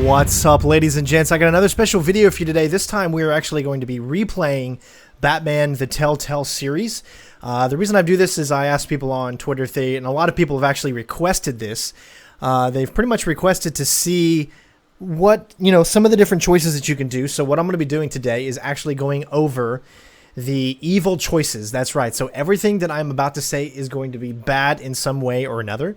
What's up, ladies and gents? I got another special video for you today. This time we are actually going to be replaying Batman the Telltale series. The reason I do this is I asked people on Twitter, and a lot of people have actually requested this. They've pretty much requested to see what, some of the different choices that you can do. So what I'm going to be doing today is actually going over the evil choices. That's right. So everything that I'm about to say is going to be bad in some way or another.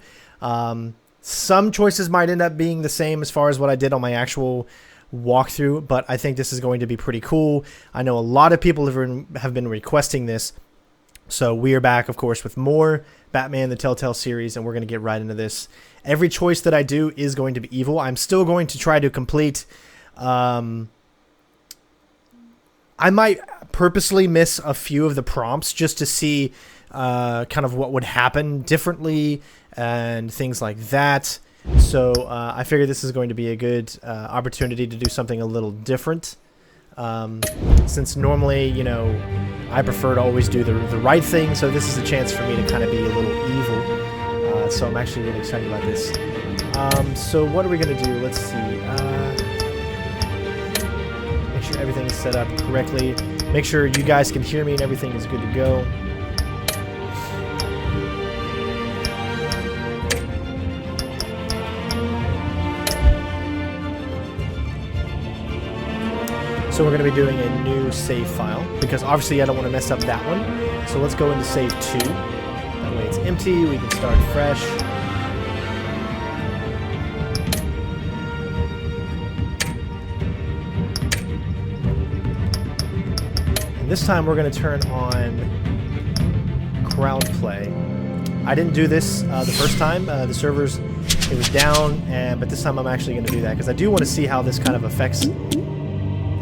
Some choices might end up being the same as far as what I did on my actual walkthrough, but I think this is going to be pretty cool. I know a lot of people have been requesting this, so we are back, of course, with more Batman the Telltale series, and we're going to get right into this. Every choice that I do is going to be evil. I'm still going to try to complete... I might purposely miss a few of the prompts just to see kind of what would happen differently and things like that. So I figured this is going to be a good opportunity to do something a little different. Since normally, I prefer to always do the right thing, so this is a chance for me to kind of be a little evil. So I'm actually really excited about this. So what are we going to do? Let's see. Make sure everything is set up correctly. Make sure you guys can hear me and everything is good to go. So we're going to be doing a new save file, because obviously I don't want to mess up that one. So let's go into save 2. That way it's empty, we can start fresh. And this time we're going to turn on crowd play. I didn't do this the first time. The servers, it was down, but this time I'm actually going to do that, because I do want to see how this kind of affects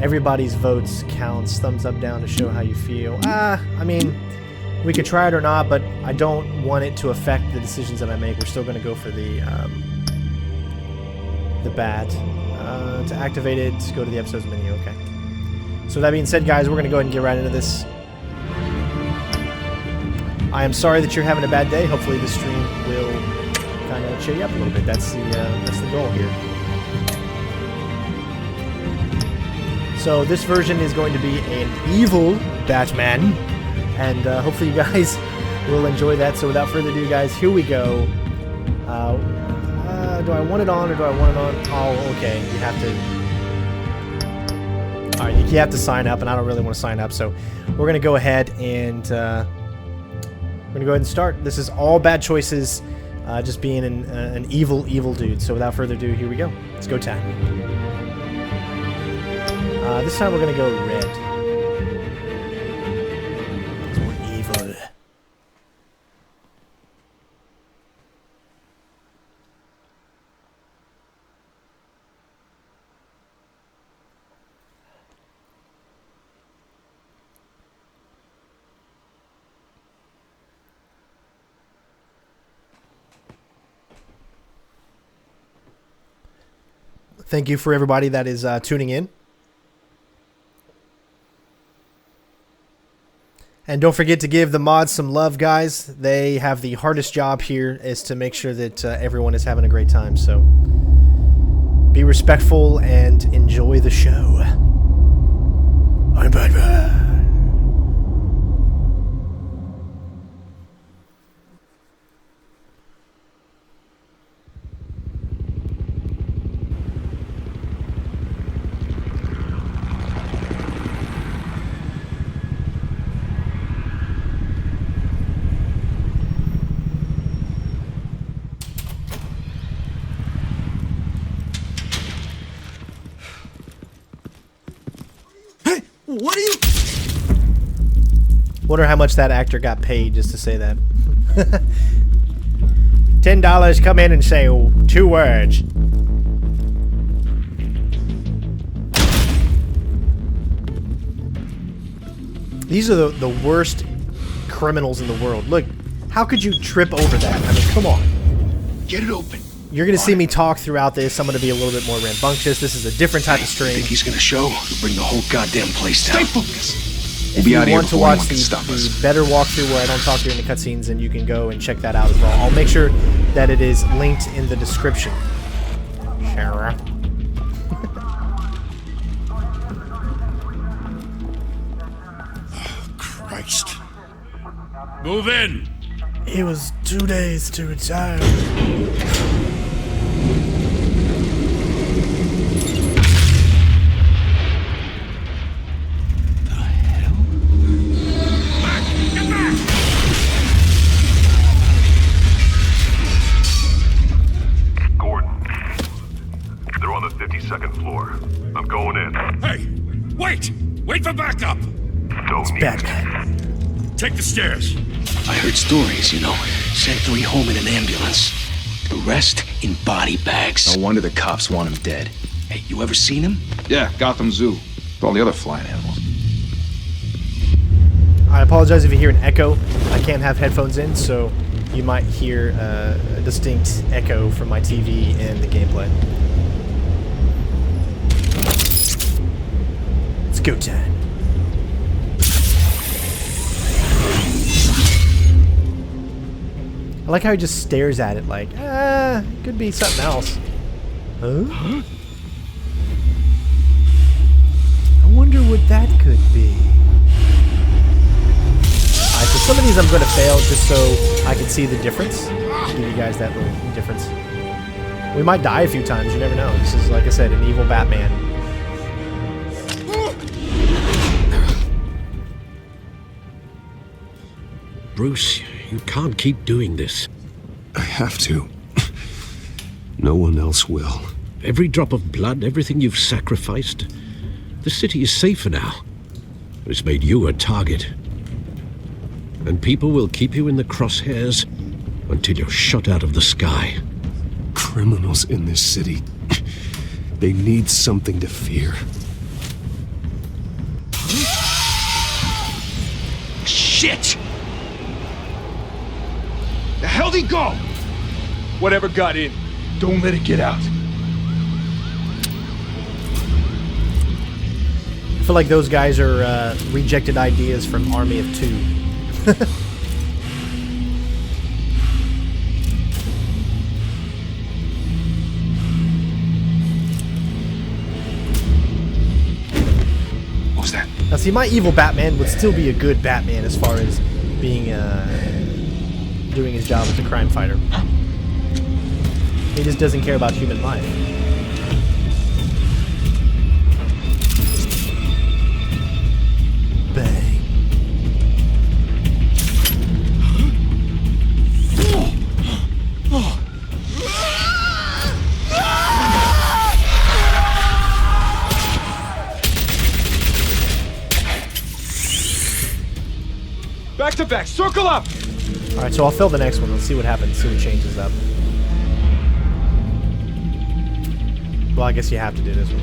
everybody's votes. Counts, thumbs up, down to show how you feel. I mean, we could try it or not, but I don't want it to affect the decisions that I make. We're still going to go for the bad. To activate it, go to the episodes menu. Okay. So that being said, guys, we're going to go ahead and get right into this. I am sorry that you're having a bad day. Hopefully this stream will kind of cheer you up a little bit. That's the goal here. So this version is going to be an evil Batman, and hopefully you guys will enjoy that. So without further ado, guys, here we go. Do I want it on or do I want it on? Oh, okay. You have to. All right, you have to sign up, and I don't really want to sign up, so we're gonna go ahead and start. This is all bad choices, just being an evil dude. So without further ado, here we go. Let's go tag. This time we're going to go red. It's more evil. Thank you for everybody that is tuning in. And don't forget to give the mods some love, guys. They have the hardest job here, is to make sure that everyone is having a great time. So be respectful and enjoy the show. I'm Batman. What are you? Wonder how much that actor got paid just to say that. $10, come in and say 2 words. These are the worst criminals in the world. Look, how could you trip over that? I mean, come on. Get it open. You're going to see me talk throughout this. I'm going to be a little bit more rambunctious. This is a different type of stream. Think he's going to show? He'll bring the whole goddamn place down. Stay focused. If you want to watch the better walkthrough where I don't talk during the cutscenes, then you can go and check that out as well. I'll make sure that it is linked in the description. Sarah. Move in! It was 2 days to retire. Gordon, they're on the 52nd floor. I'm going in. Hey! Wait! Wait for backup! Don't need Batman. Take the stairs. I heard stories, you know. Sent 3 home in an ambulance. The rest in body bags. No wonder the cops want him dead. Hey, you ever seen him? Yeah, Gotham Zoo. With all the other flying animals. I apologize if you hear an echo. I can't have headphones in, so you might hear a distinct echo from my TV and the gameplay. It's go time. I like how he just stares at it like, it could be something else. Huh? I wonder what that could be. Alright, so some of these I'm going to fail just so I can see the difference. Give you guys that little difference. We might die a few times, you never know. This is, like I said, an evil Batman. Bruce, you can't keep doing this. I have to. No one else will. Every drop of blood, everything you've sacrificed. The city is safer now. It's made you a target. And people will keep you in the crosshairs until you're shot out of the sky. Criminals in this city. They need something to fear. Shit! The hell'd he go? Whatever got in, don't let it get out. I feel like those guys are rejected ideas from Army of Two. What was that? Now see, my evil Batman would still be a good Batman as far as being, doing his job as a crime fighter. He just doesn't care about human life. Bang. Back to back, circle up! Alright, so I'll fill the next one. Let's see what happens, see what changes up. Well, I guess you have to do this one.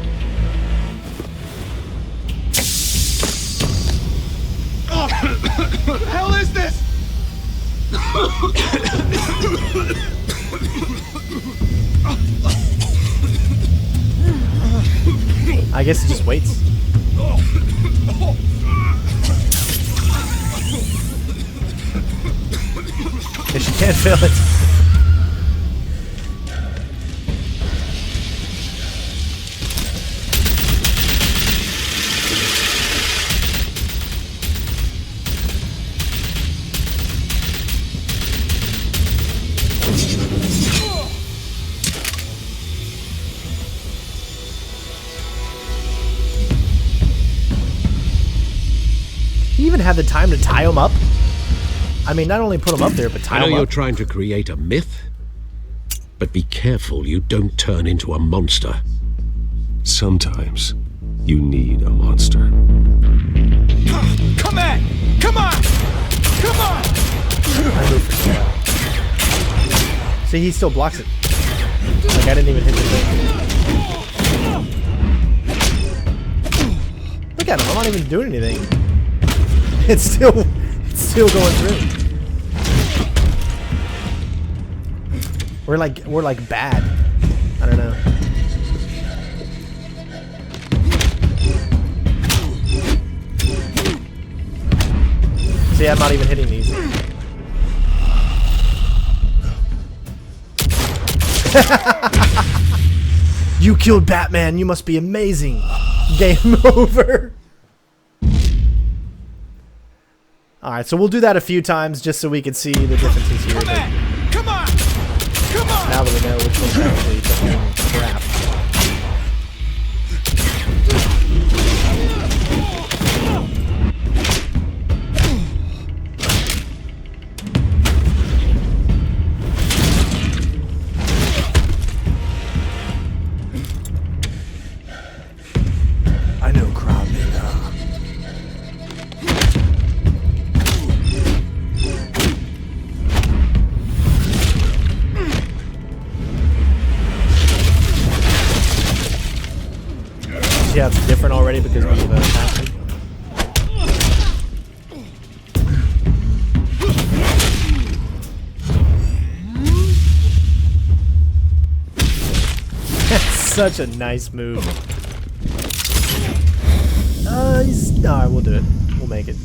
What the hell is this? I guess it just waits. If she can't fill it. You even have the time to tie him up? I mean, not only put him up there, but tie I know him you're up. trying to create a myth, but be careful you don't turn into a monster. Sometimes you need a monster. Come on! Come on! Come on! I moved for style. See, he still blocks it. Like, I didn't even hit the thing. Look at him, I'm not even doing anything. It's still going through. We're like bad. I don't know. See, I'm not even hitting these. You killed Batman. You must be amazing. Game over. Alright, so we'll do that a few times just so we can see the differences here. Come on! Come on! Now that we know which one's actually the crap. I know crowd nigga. Yeah, it's different already because we've passed him. That's such a nice move. Alright, we'll do it. We'll make it.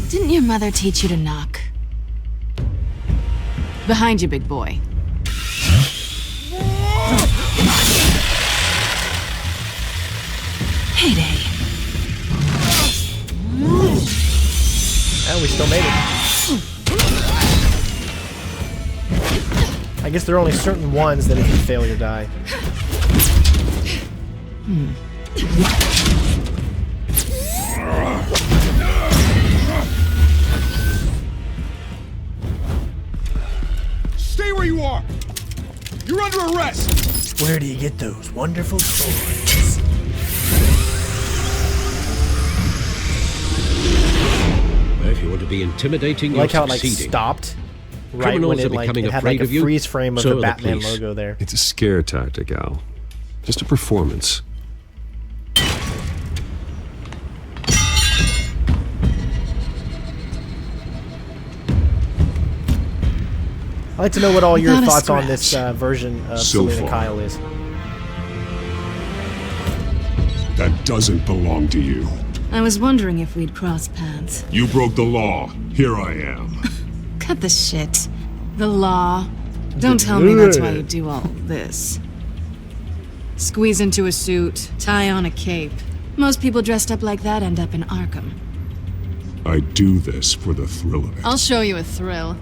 Didn't your mother teach you to knock? Behind you, big boy. Heyday. And we still made it. I guess there are only certain ones that if you fail, you die. Stay where you are! You're under arrest! Where do you get those wonderful stories? If you want to be intimidating, I like you're how it like succeeding. stopped right Criminals when are it like becoming it had like afraid a of you, freeze frame of so are the the Batman police. logo there. It's a scare tactic, Al. Just a performance. I'd like to know what all your Without a thoughts on this scratch. version of So Selena far. Kyle is. That doesn't belong to you. I was wondering if we'd cross paths. You broke the law. Here I am. Cut the shit. The law. Don't tell me that's why you do all this. Squeeze into a suit, tie on a cape. Most people dressed up like that end up in Arkham. I do this for the thrill of it. I'll show you a thrill.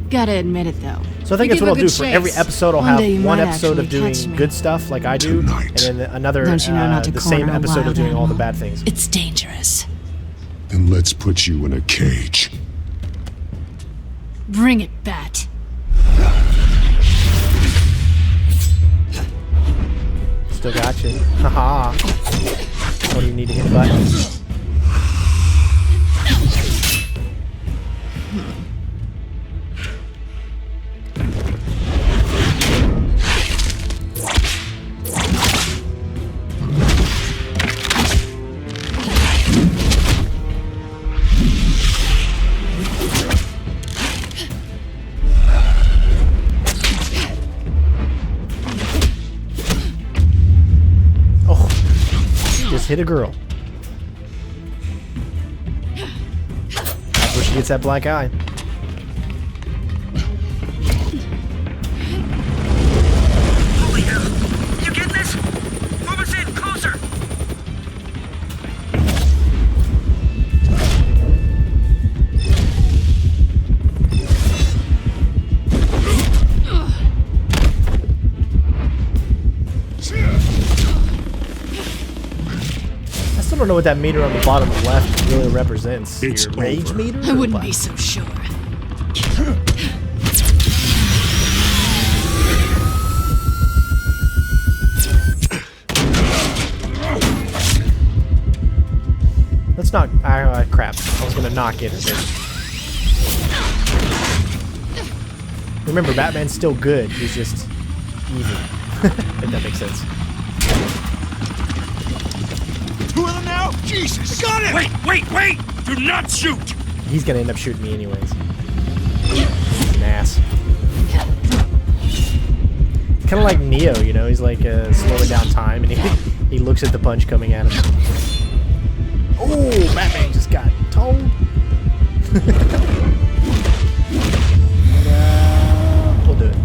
Gotta admit it, though. So I think You that's give what a I'll do. good For chase. every episode, I'll One day you have one might episode of actually doing catch me. good stuff like I do, Tonight. and then another Don't you know not to the corner same a episode of wild doing all the animal? bad things. It's dangerous. Then let's put you in a cage. Bring it, Bat. Still got you. Haha. Don't even need to hit a button. Hit a girl. That's where she gets that black eye. You get this? Move us in, closer! I still don't know what that meter on the bottom left really represents. It's Your rage over. meter? I or wouldn't what? be so sure. Let's not. Crap. I was gonna knock it. Remember, Batman's still good. He's just evil. If that makes sense. Two of them now? Jesus! Got him! Wait! Do not shoot! He's gonna end up shooting me anyways. He's an ass. Kind of like Neo, you know? He's like slowing down time, and he looks at the punch coming at him. Oh, Batman just got told. We'll do it.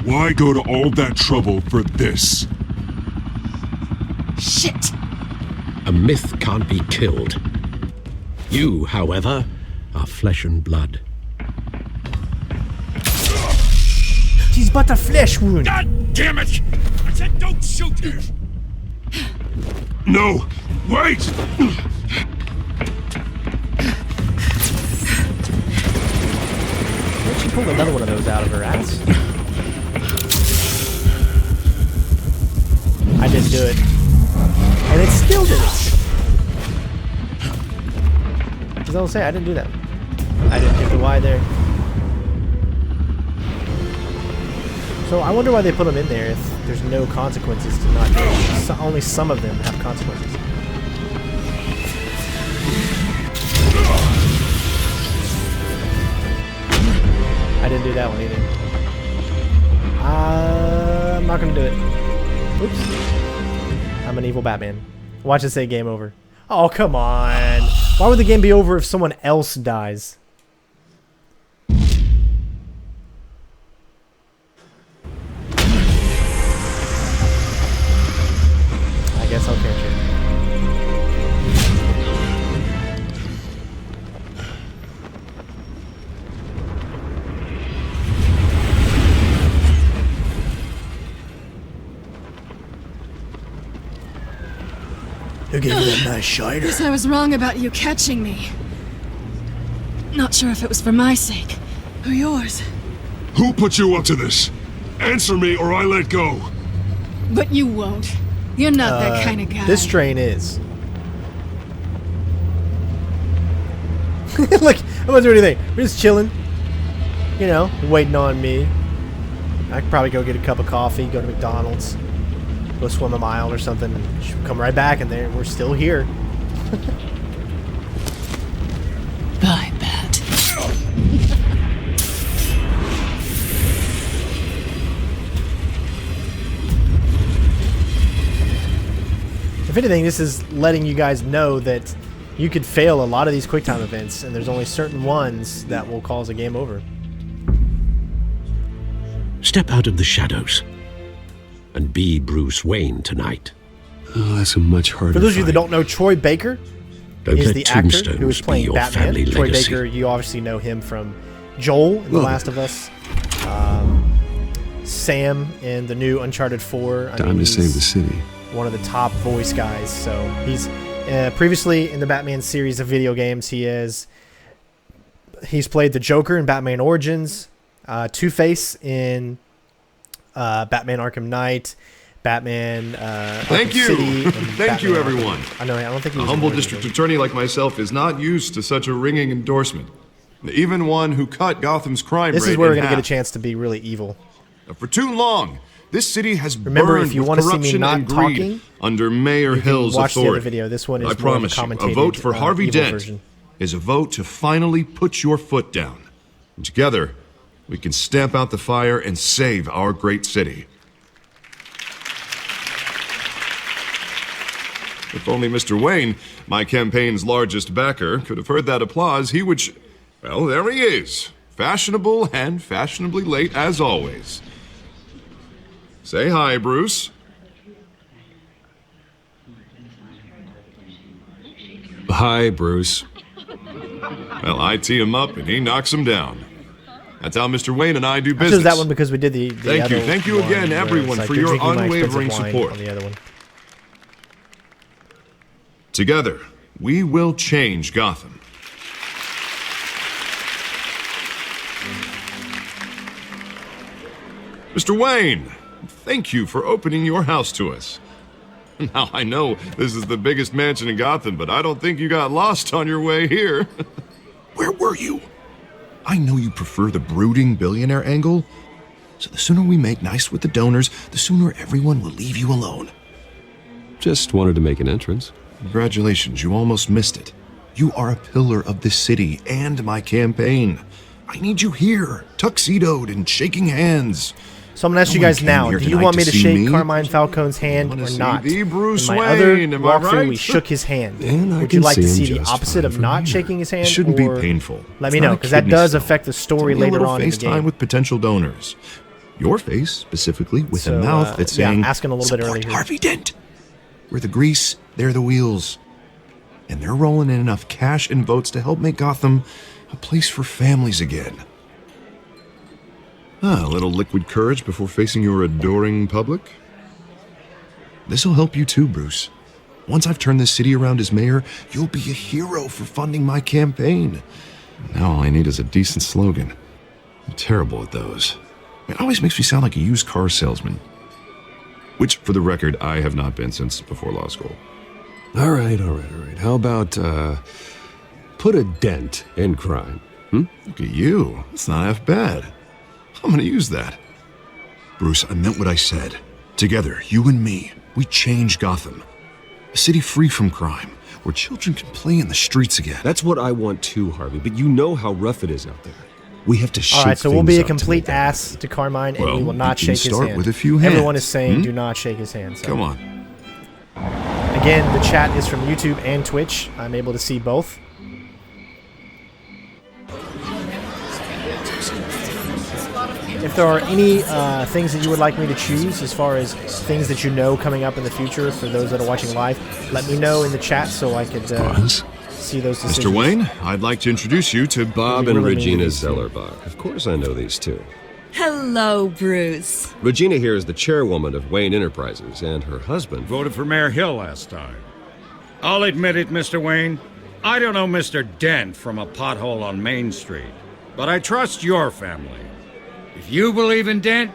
Why go to all that trouble for this? Shit! A myth can't be killed. You, however, are flesh and blood. She's but a flesh wound. God damn it! I said don't shoot her! No! Wait! Where'd she pull another one of those out of her ass? I didn't do it. And it still did it. As I was saying, I didn't do that. I didn't hit the Y there. So I wonder why they put them in there if there's no consequences to not doing it. So only some of them have consequences. I didn't do that one either. I'm not gonna do it. Oops. I'm an evil Batman. Watch it say game over. Oh, come on. Why would the game be over if someone else dies? I guess I'll catch it. Who gave you that nice shiner? Guess I was wrong about you catching me. Not sure if it was for my sake or yours. Who put you up to this? Answer me or I let go. But you won't. You're not that kind of guy. This train is. Look, I'm gonna do anything. We're just chilling. You know, waiting on me. I could probably go get a cup of coffee, go to McDonald's, go swim a mile or something, and she'll come right back, and we're still here. Bye, Bat. If anything, this is letting you guys know that you could fail a lot of these QuickTime events, and there's only certain ones that will cause a game over. Step out of the shadows and be Bruce Wayne tonight. Oh, that's a much harder For those of you that fight. don't know, Troy Baker Don't is let the actor tombstones who is be playing your Batman. family Troy legacy. Baker, you obviously know him from Joel in The Last of Us, Sam in the new Uncharted 4. Time to save the city. One of the top voice guys. So he's previously in the Batman series of video games. He's played the Joker in Batman Origins, Two-Face in Batman Arkham Knight, Batman Thank Arkham you. City, and Thank you, Batman everyone. I know. I don't think he A was humble in district Origins. attorney like myself is not used to such a ringing endorsement. Even one who cut Gotham's crime rate This is where we're in going to get a half. chance to be really evil. For too long, this city has Remember, burned if you with want to see me corruption not and greed talking, under Mayor you can Hill's watch the other authority. video. This one is I more of a promise you, a commentated, vote for Harvey evil Dent version. is a vote to finally put your foot down. And together, we can stamp out the fire and save our great city. If only Mr. Wayne, my campaign's largest backer, could have heard that applause, he would... Well, there he is. Fashionable and fashionably late as always. Say hi, Bruce. Hi, Bruce. Well, I tee him up and he knocks him down. That's how Mr. Wayne and I do I business. chose that one because we did the Thank other you. Thank you one again, where everyone, it's for you're your drinking my unwavering expensive wine support. on the other one. Together, we will change Gotham. Mr. Wayne, thank you for opening your house to us. Now, I know this is the biggest mansion in Gotham, but I don't think you got lost on your way here. Where were you? I know you prefer the brooding billionaire angle, so the sooner we make nice with the donors, the sooner everyone will leave you alone. Just wanted to make an entrance. Congratulations, you almost missed it. You are a pillar of this city and my campaign. I need you here, tuxedoed and shaking hands. So I'm going to ask you No one guys came now, here do you tonight want me to see shake me? Carmine Falcone's hand wanna or see not? the Bruce In my Wayne, am I other walkthrough, right? we shook his hand. And I Would you can like to see see him the just opposite fine of from not here. shaking his hand? It shouldn't be or- painful. Let It's me not know, a because that kidney does stone. affect the story It's only a later little on in the FaceTime game. with potential donors. Your face, specifically, with a mouth that's saying, asking a little bit "Support earlier. Harvey Dent. We're the grease, they're the wheels." And they're rolling in enough cash and votes to help make Gotham a place for families again. A little liquid courage before facing your adoring public. This'll help you too, Bruce. Once I've turned this city around as mayor, you'll be a hero for funding my campaign. Now all I need is a decent slogan. I'm terrible at those. It always makes me sound like a used car salesman. Which, for the record, I have not been since before law school. All right. How about, put a dent in crime? Look at you. It's not half bad. I'm gonna use that. Bruce, I meant what I said. Together, you and me, we change Gotham. A city free from crime, where children can play in the streets again. That's what I want too, Harvey, but you know how rough it is out there. We have to shake All right, so we'll things be a up to complete make that ass happen. to Carmine, and Well, we will not you can shake his start hand. with a few Everyone hands. is saying do not shake his hand. So. Come on. Again, the chat is from YouTube and Twitch. I'm able to see both. If there are any things that you would like me to choose as far as things that you know coming up in the future for those that are watching live, let me know in the chat so I could see those decisions. Mr. Wayne, I'd like to introduce you to Bob We and really Regina need these two. Zellerbach. Of course I know these two. Hello, Bruce. Regina here is the chairwoman of Wayne Enterprises, and her husband... Voted for Mayor Hill last time. I'll admit it, Mr. Wayne. I don't know Mr. Dent from a pothole on Main Street, but I trust your family. If you believe in Dent,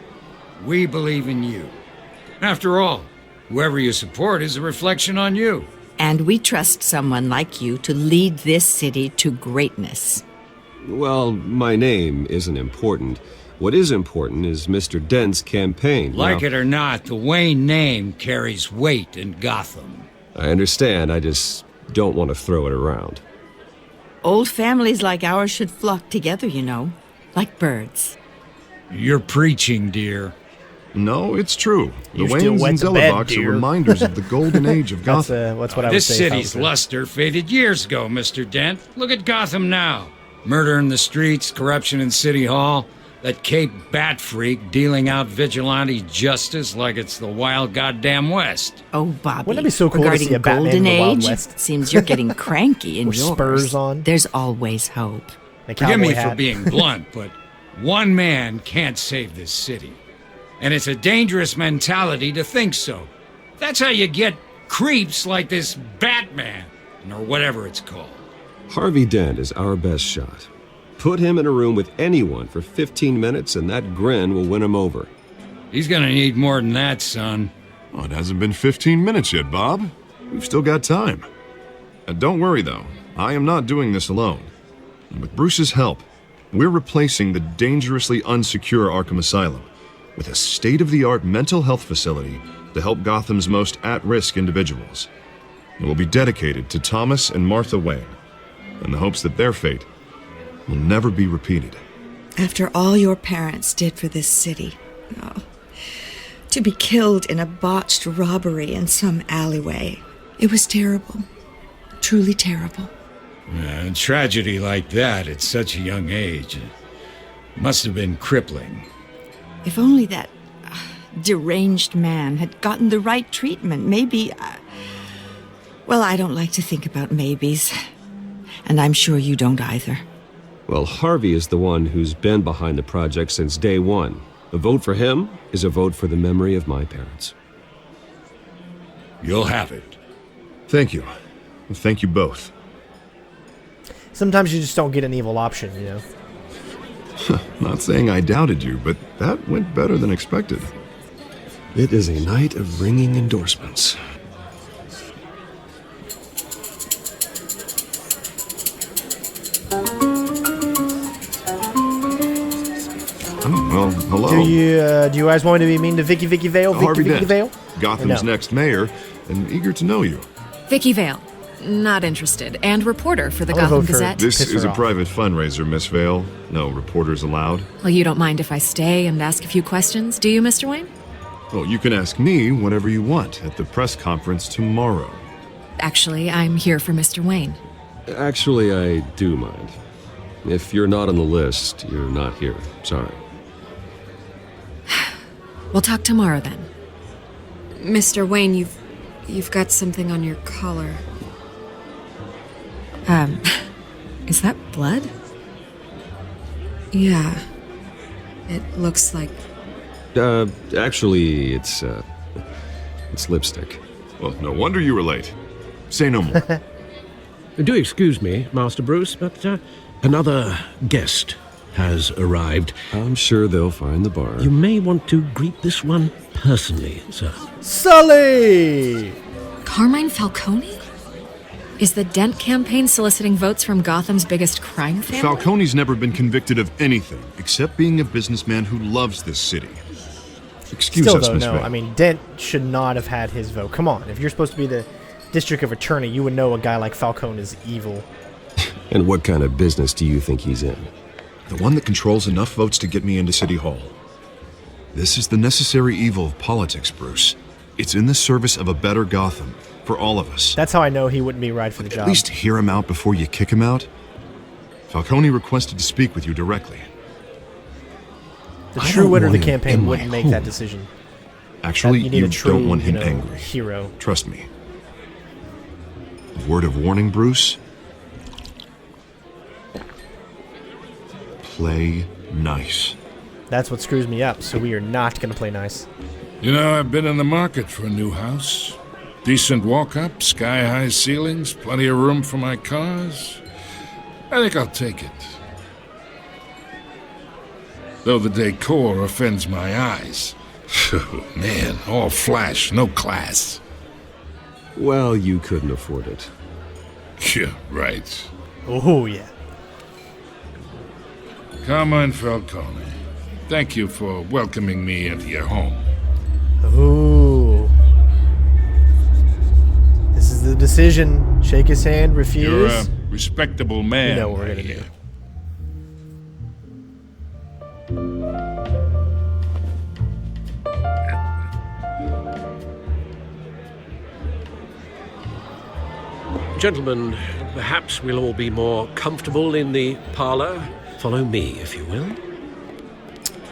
we believe in you. After all, whoever you support is a reflection on you. And we trust someone like you to lead this city to greatness. Well, my name isn't important. What is important is Mr. Dent's campaign. Like Now, it or not, the Wayne name carries weight in Gotham. I understand, I just don't want to throw it around. Old families like ours should flock together, you know, like birds. You're preaching, dear. No, it's true. The You still Waynes wet and the bed, Zellerbachs dear. are reminders of the golden age of Gotham. That's what I would This say. if I city's was there. luster faded years ago, Mr. Dent. Look at Gotham now. Murder in the streets, corruption in City Hall, that Cape Bat freak dealing out vigilante justice like it's the wild goddamn West. Oh, Bobby. Wouldn't it be so cool to regarding see a Batman Golden in the Wild Age, West? seems you're getting cranky in With yours. spurs on. There's always hope. A Forgive me cowboy for hat. being blunt, but one man can't save this city. And it's a dangerous mentality to think so. That's how you get creeps like this Batman, or whatever it's called. Harvey Dent is our best shot. Put him in a room with anyone for 15 minutes and that grin will win him over. He's gonna need more than that, son. Oh, it hasn't been 15 minutes yet, Bob. We've still got time. Don't worry, though. I am not doing this alone. And with Bruce's help, we're replacing the dangerously unsecure Arkham Asylum with a state-of-the-art mental health facility to help Gotham's most at-risk individuals. It will be dedicated to Thomas and Martha Wayne, in the hopes that their fate will never be repeated. After all your parents did for this city, to be killed in a botched robbery in some alleyway, it was terrible. Truly terrible. A tragedy like that at such a young age must have been crippling. If only that deranged man had gotten the right treatment, maybe... well, I don't like to think about maybes. And I'm sure you don't either. Well, Harvey is the one who's been behind the project since day one. A vote for him is a vote for the memory of my parents. You'll have it. Thank you. Thank you both. Sometimes you just don't get an evil option, you know. Not saying I doubted you, but that went better than expected. It is a night of ringing endorsements. Oh, well, hello. Do you guys want me to be mean to Vicki Vale? Harvey Vicki Dent, Vale? Gotham's Or no? next mayor, and eager to know you. Vicki Vale. Not interested. And reporter for the I'm gonna Gotham vote for Gazette. This Piss is her a off. private fundraiser, Miss Vale. No reporters allowed. Well, you don't mind if I stay and ask a few questions, do you, Mr. Wayne? Well, you can ask me whatever you want at the press conference tomorrow. Actually, I'm here for Mr. Wayne. Actually, I do mind. If you're not on the list, you're not here. Sorry. We'll talk tomorrow then. Mr. Wayne, you've got something on your collar. Is that blood? Yeah. It looks like... Actually, it's lipstick. Well, no wonder you were late. Say no more. Do excuse me, Master Bruce, but another guest has arrived. I'm sure they'll find the bar. You may want to greet this one personally, sir. Sully! Carmine Falcone? Is the Dent campaign soliciting votes from Gotham's biggest crime family? Falcone's never been convicted of anything except being a businessman who loves this city. Excuse Still, us, though, Miss no. Vale. I mean, Dent should not have had his vote. Come on. If you're supposed to be the district of attorney, you would know a guy like Falcone is evil. And what kind of business do you think he's in? The one that controls enough votes to get me into City Hall. This is the necessary evil of politics, Bruce. It's in the service of a better Gotham, for all of us. That's how I know he wouldn't be right for the job. At least hear him out before you kick him out. Falcone requested to speak with you directly. The true winner of the campaign wouldn't make that decision. Actually, you need you a true, don't want him you know, angry. Hero. Trust me. Word of warning, Bruce. Play nice. That's what screws me up, so we are not going to play nice. You know, I've been in the market for a new house. Decent walk-up, sky-high ceilings, plenty of room for my cars. I think I'll take it. Though the decor offends my eyes. Man, all flash, no class. Well, you couldn't afford it. Yeah, right. Oh, yeah. Carmine Falcone, thank you for welcoming me into your home. Ooh. This is the decision. Shake his hand, refuse. You're a respectable man. You know what we're going to do. Gentlemen, perhaps we'll all be more comfortable in the parlor. Follow me, if you will.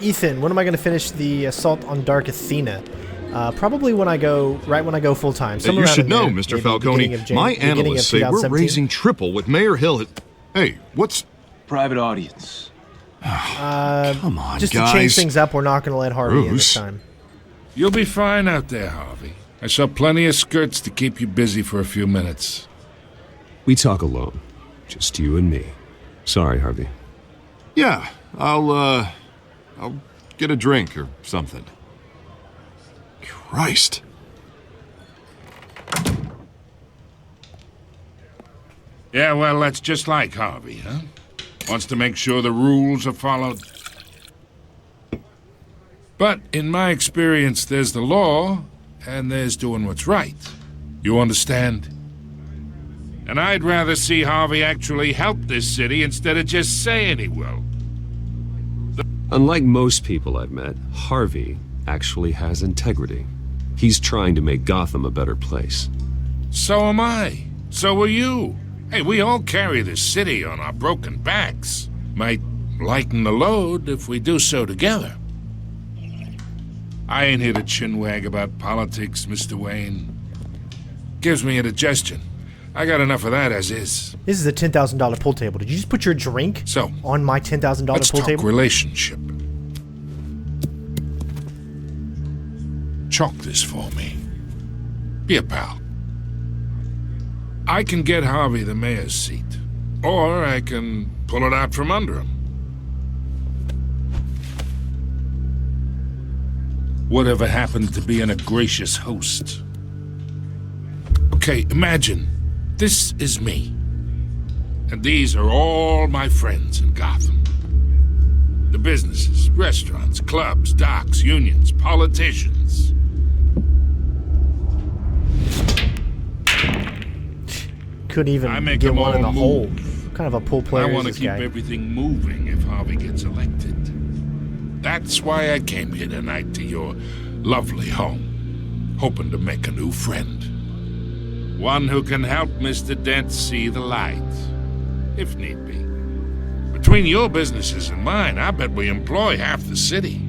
Ethan, when am I going to finish the Assault on Dark Athena? Probably when I go full time. You should know, Mr. Falcone, my analysts say we're raising triple with Mayor Hill. Hey, what's... Private audience. Come on, just guys. to change things up, we're not going to let Harvey in this time. You'll be fine out there, Harvey. I saw plenty of skirts to keep you busy for a few minutes. We talk alone. Just you and me. Sorry, Harvey. Yeah, I'll get a drink or something. Christ. Yeah, well, that's just like Harvey, huh? Wants to make sure the rules are followed. But in my experience, there's the law, and there's doing what's right. You understand? And I'd rather see Harvey actually help this city instead of just saying he will. Unlike most people I've met, Harvey actually has integrity. He's trying to make Gotham a better place. So am I. So are you. Hey, we all carry this city on our broken backs. Might lighten the load if we do so together. I ain't here to chinwag about politics, Mr. Wayne. Gives me indigestion. I got enough of that as is. This is a $10,000 pool table. Did you just put your drink on my $10,000 pool table? Let's talk relationship. Chalk this for me. Be a pal. I can get Harvey the mayor's seat, or I can pull it out from under him. Whatever happened to being a gracious host? Okay, imagine this is me, and these are all my friends in Gotham. The businesses, restaurants, clubs, docks, unions, politicians. Couldn't even get one in the hole. What kind of a pool player I want to is this keep guy? everything moving if Harvey gets elected. That's why I came here tonight to your lovely home, hoping to make a new friend. One who can help Mr. Dent see the light, if need be. Between your businesses and mine, I bet we employ half the city.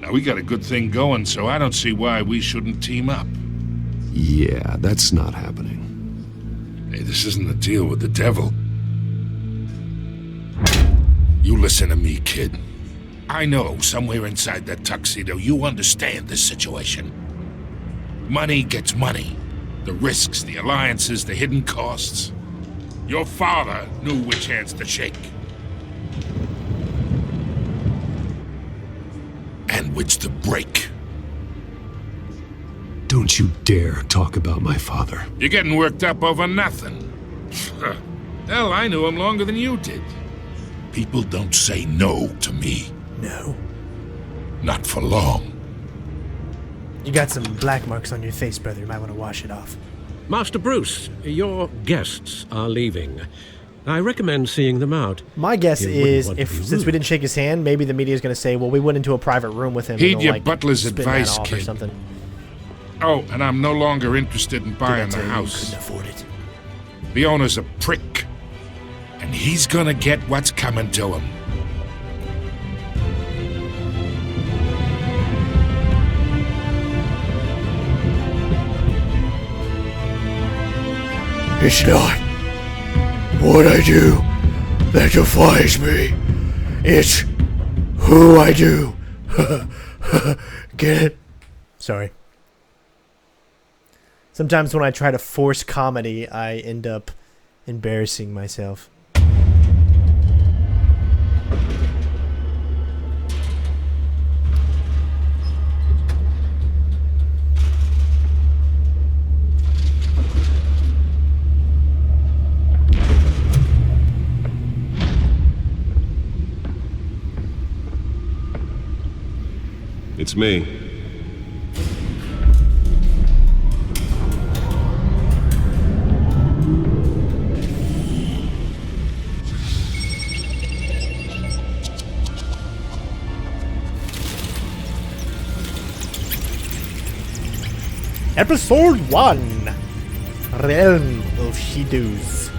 Now, we got a good thing going, so I don't see why we shouldn't team up. Yeah, that's not happening. Hey, this isn't a deal with the devil. You listen to me, kid. I know somewhere inside that tuxedo you understand this situation. Money gets money. The risks, the alliances, the hidden costs. Your father knew which hands to shake. And which to break. Don't you dare talk about my father. You're getting worked up over nothing. Hell, I knew him longer than you did. People don't say no to me. No. Not for long. You got some black marks on your face, brother. You might want to wash it off. Master Bruce, your guests are leaving. I recommend seeing them out. My guess is, since we didn't shake his hand, maybe the media is going to say, well, we went into a private room with him. Heed and your like, butler's spin advice, that off kid. Or something. Oh, and I'm no longer interested in buying the house. Couldn't afford it. The owner's a prick. And he's gonna get what's coming to him. It's not what I do that defines me. It's who I do. Get it? Sorry. Sometimes when I try to force comedy, I end up embarrassing myself. It's me. Episode 1, Realm of Shadows.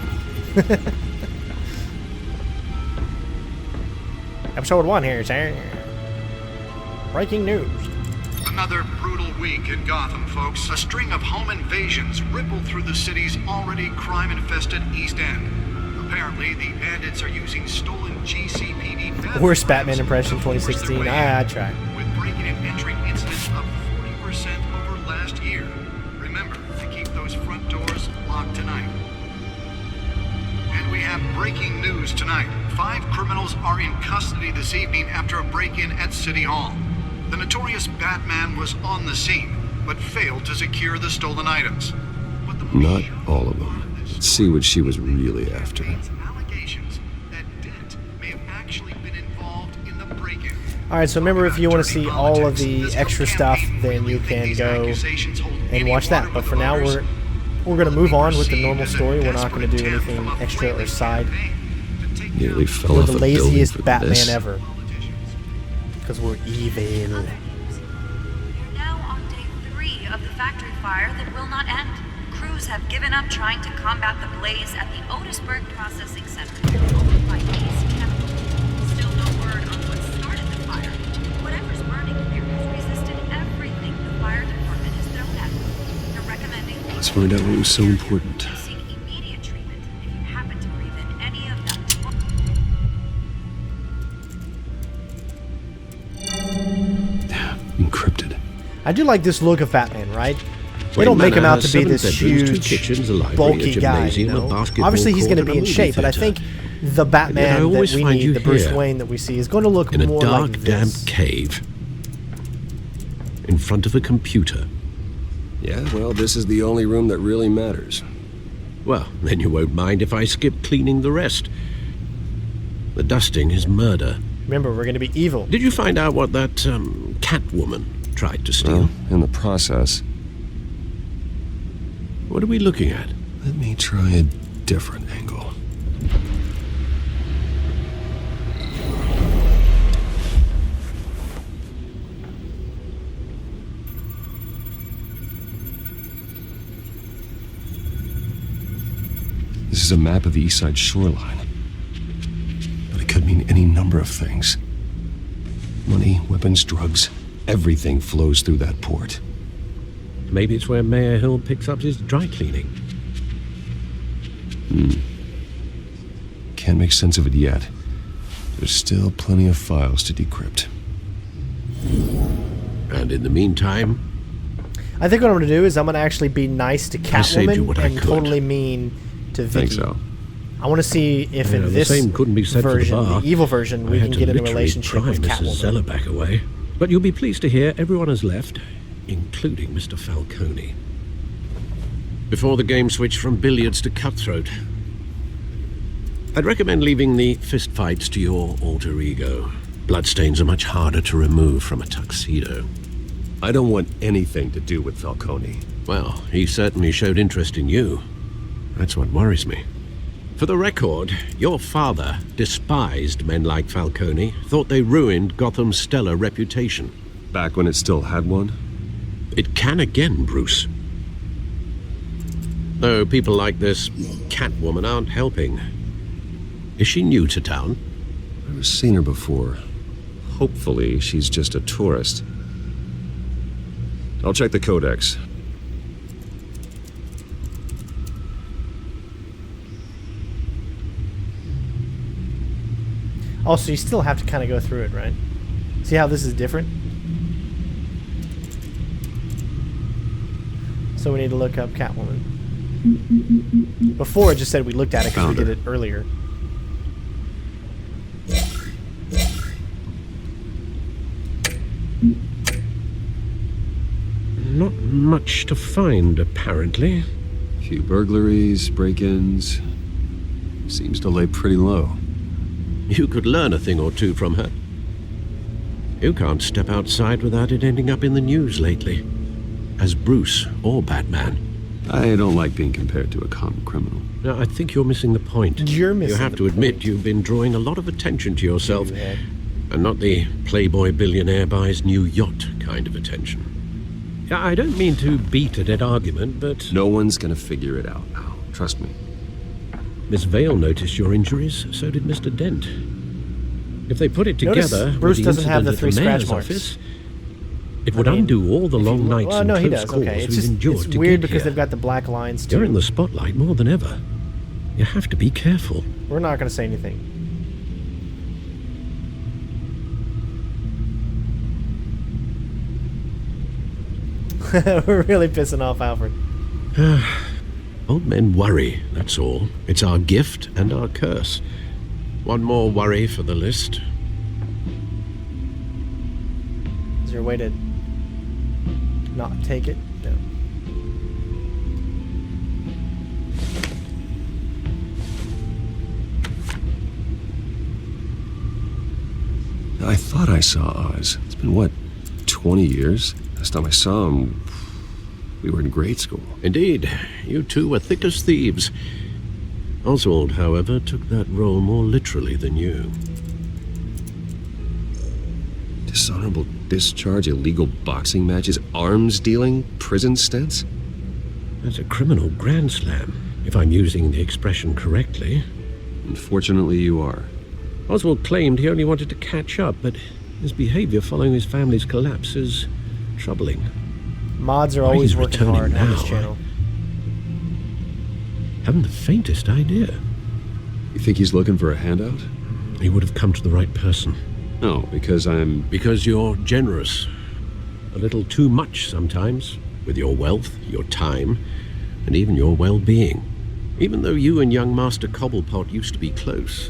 Episode 1 here, sir. Breaking news. Another brutal week in Gotham, folks. A string of home invasions rippled through the city's already crime-infested East End. Apparently, the bandits are using stolen GCPD... Worst Batman impression 2016. I tried. With breaking and entering incidents of 40% over last year. Remember to keep those front doors locked tonight. And we have breaking news tonight. 5 criminals are in custody this evening after a break-in at City Hall. The notorious Batman was on the scene, but failed to secure the stolen items. Not all of them. Let's see what she was really after. Alright, so remember, if you want to see all of the extra stuff, then you can go and watch that. But for now, we're going to move on with the normal story. We're not going to do anything extra or side. Nearly fell We're off the a building laziest for Batman this. ever. Because we're evil. You're now on day 3 of the factory fire that will not end. Crews have given up trying to combat the blaze at the Otisburg Processing Center, owned by East Chemical. Still no word on what started the fire. Whatever's burning there has resisted everything the fire department has thrown at them. They're recommending... Let's find out what was so important. Seek immediate treatment if you happen to breathe in any of them. Encrypted. I do like this look of Batman, right? They don't make him out to be this huge, bulky guy, you know? Obviously, he's going to be in shape, but I think the Batman that we need, the Bruce Wayne that we see, is going to look more like this. In a dark, damp cave. In front of a computer. Yeah, well, this is the only room that really matters. Well, then you won't mind if I skip cleaning the rest. The dusting is murder. Remember, we're going to be evil. Did you find out what that Catwoman tried to steal? Well, in the process. What are we looking at? Let me try a different angle. This is a map of the East Side shoreline. But it could mean any number of things. Money, weapons, drugs. Everything flows through that port. Maybe it's where Mayor Hill picks up his dry cleaning. Can't make sense of it yet. There's still plenty of files to decrypt. And in the meantime... I think what I'm going to do is I'm going to actually be nice to Catwoman and totally mean to Vicki. Think so. I want to see if in this same couldn't be said version, for the bar. the evil version, we can get in a relationship with Mrs. Catwoman. Zeller back away. But you'll be pleased to hear everyone has left, including Mr. Falcone. Before the game switched from billiards to cutthroat, I'd recommend leaving the fistfights to your alter ego. Bloodstains are much harder to remove from a tuxedo. I don't want anything to do with Falcone. Well, he certainly showed interest in you. That's what worries me. For the record, your father despised men like Falcone, thought they ruined Gotham's stellar reputation. Back when it still had one? It can again, Bruce. Though people like this Catwoman aren't helping. Is she new to town? I've seen her before. Hopefully, she's just a tourist. I'll check the codex. Also, you still have to kind of go through it, right? See how this is different? So we need to look up Catwoman. Before, it just said we looked at it because we did it earlier. Not much to find, apparently. Few burglaries, break-ins. Seems to lay pretty low. You could learn a thing or two from her. You can't step outside without it ending up in the news lately. As Bruce or Batman. I don't like being compared to a common criminal. No, I think you're missing the point. You're missing You have to admit you've been drawing a lot of attention to yourself. And not the playboy billionaire buys new yacht kind of attention. I don't mean to beat a dead argument, but... No one's gonna figure it out now. Trust me. Miss Vale noticed your injuries, so did Mr. Dent. If they put it together, Bruce doesn't have the 3 scratch marks. Office, it would undo all the long nights and close he does. calls Okay. It's we've just endured it's to weird get because here. they've got the black lines too. You're in the spotlight more than ever. You have to be careful. We're not going to say anything. We're really pissing off Alfred. Old men worry, that's all. It's our gift and our curse. One more worry for the list. Is there a way to not take it? No. I thought I saw Oz. It's been, what, 20 years? Last time I saw him, we were in grade school. Indeed, you two were thick as thieves. Oswald, however, took that role more literally than you. Dishonorable discharge, illegal boxing matches, arms dealing, prison stints? That's a criminal grand slam, if I'm using the expression correctly. Unfortunately, you are. Oswald claimed he only wanted to catch up, but his behavior following his family's collapse is troubling. Mods are always working hard on this channel. Haven't the faintest idea. You think he's looking for a handout? He would have come to the right person. No, because Because you're generous. A little too much sometimes, with your wealth, your time, and even your well-being. Even though you and young Master Cobblepot used to be close,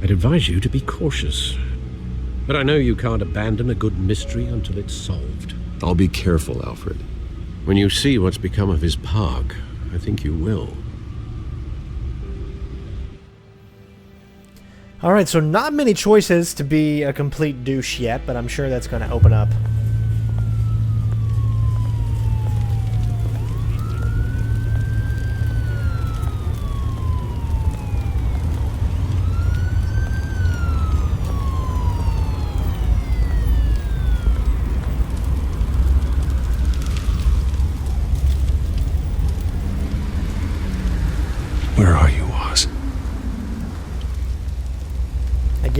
I'd advise you to be cautious. But I know you can't abandon a good mystery until it's solved. I'll be careful, Alfred. When you see what's become of his park, I think you will. Alright, so not many choices to be a complete douche yet, but I'm sure that's going to open up.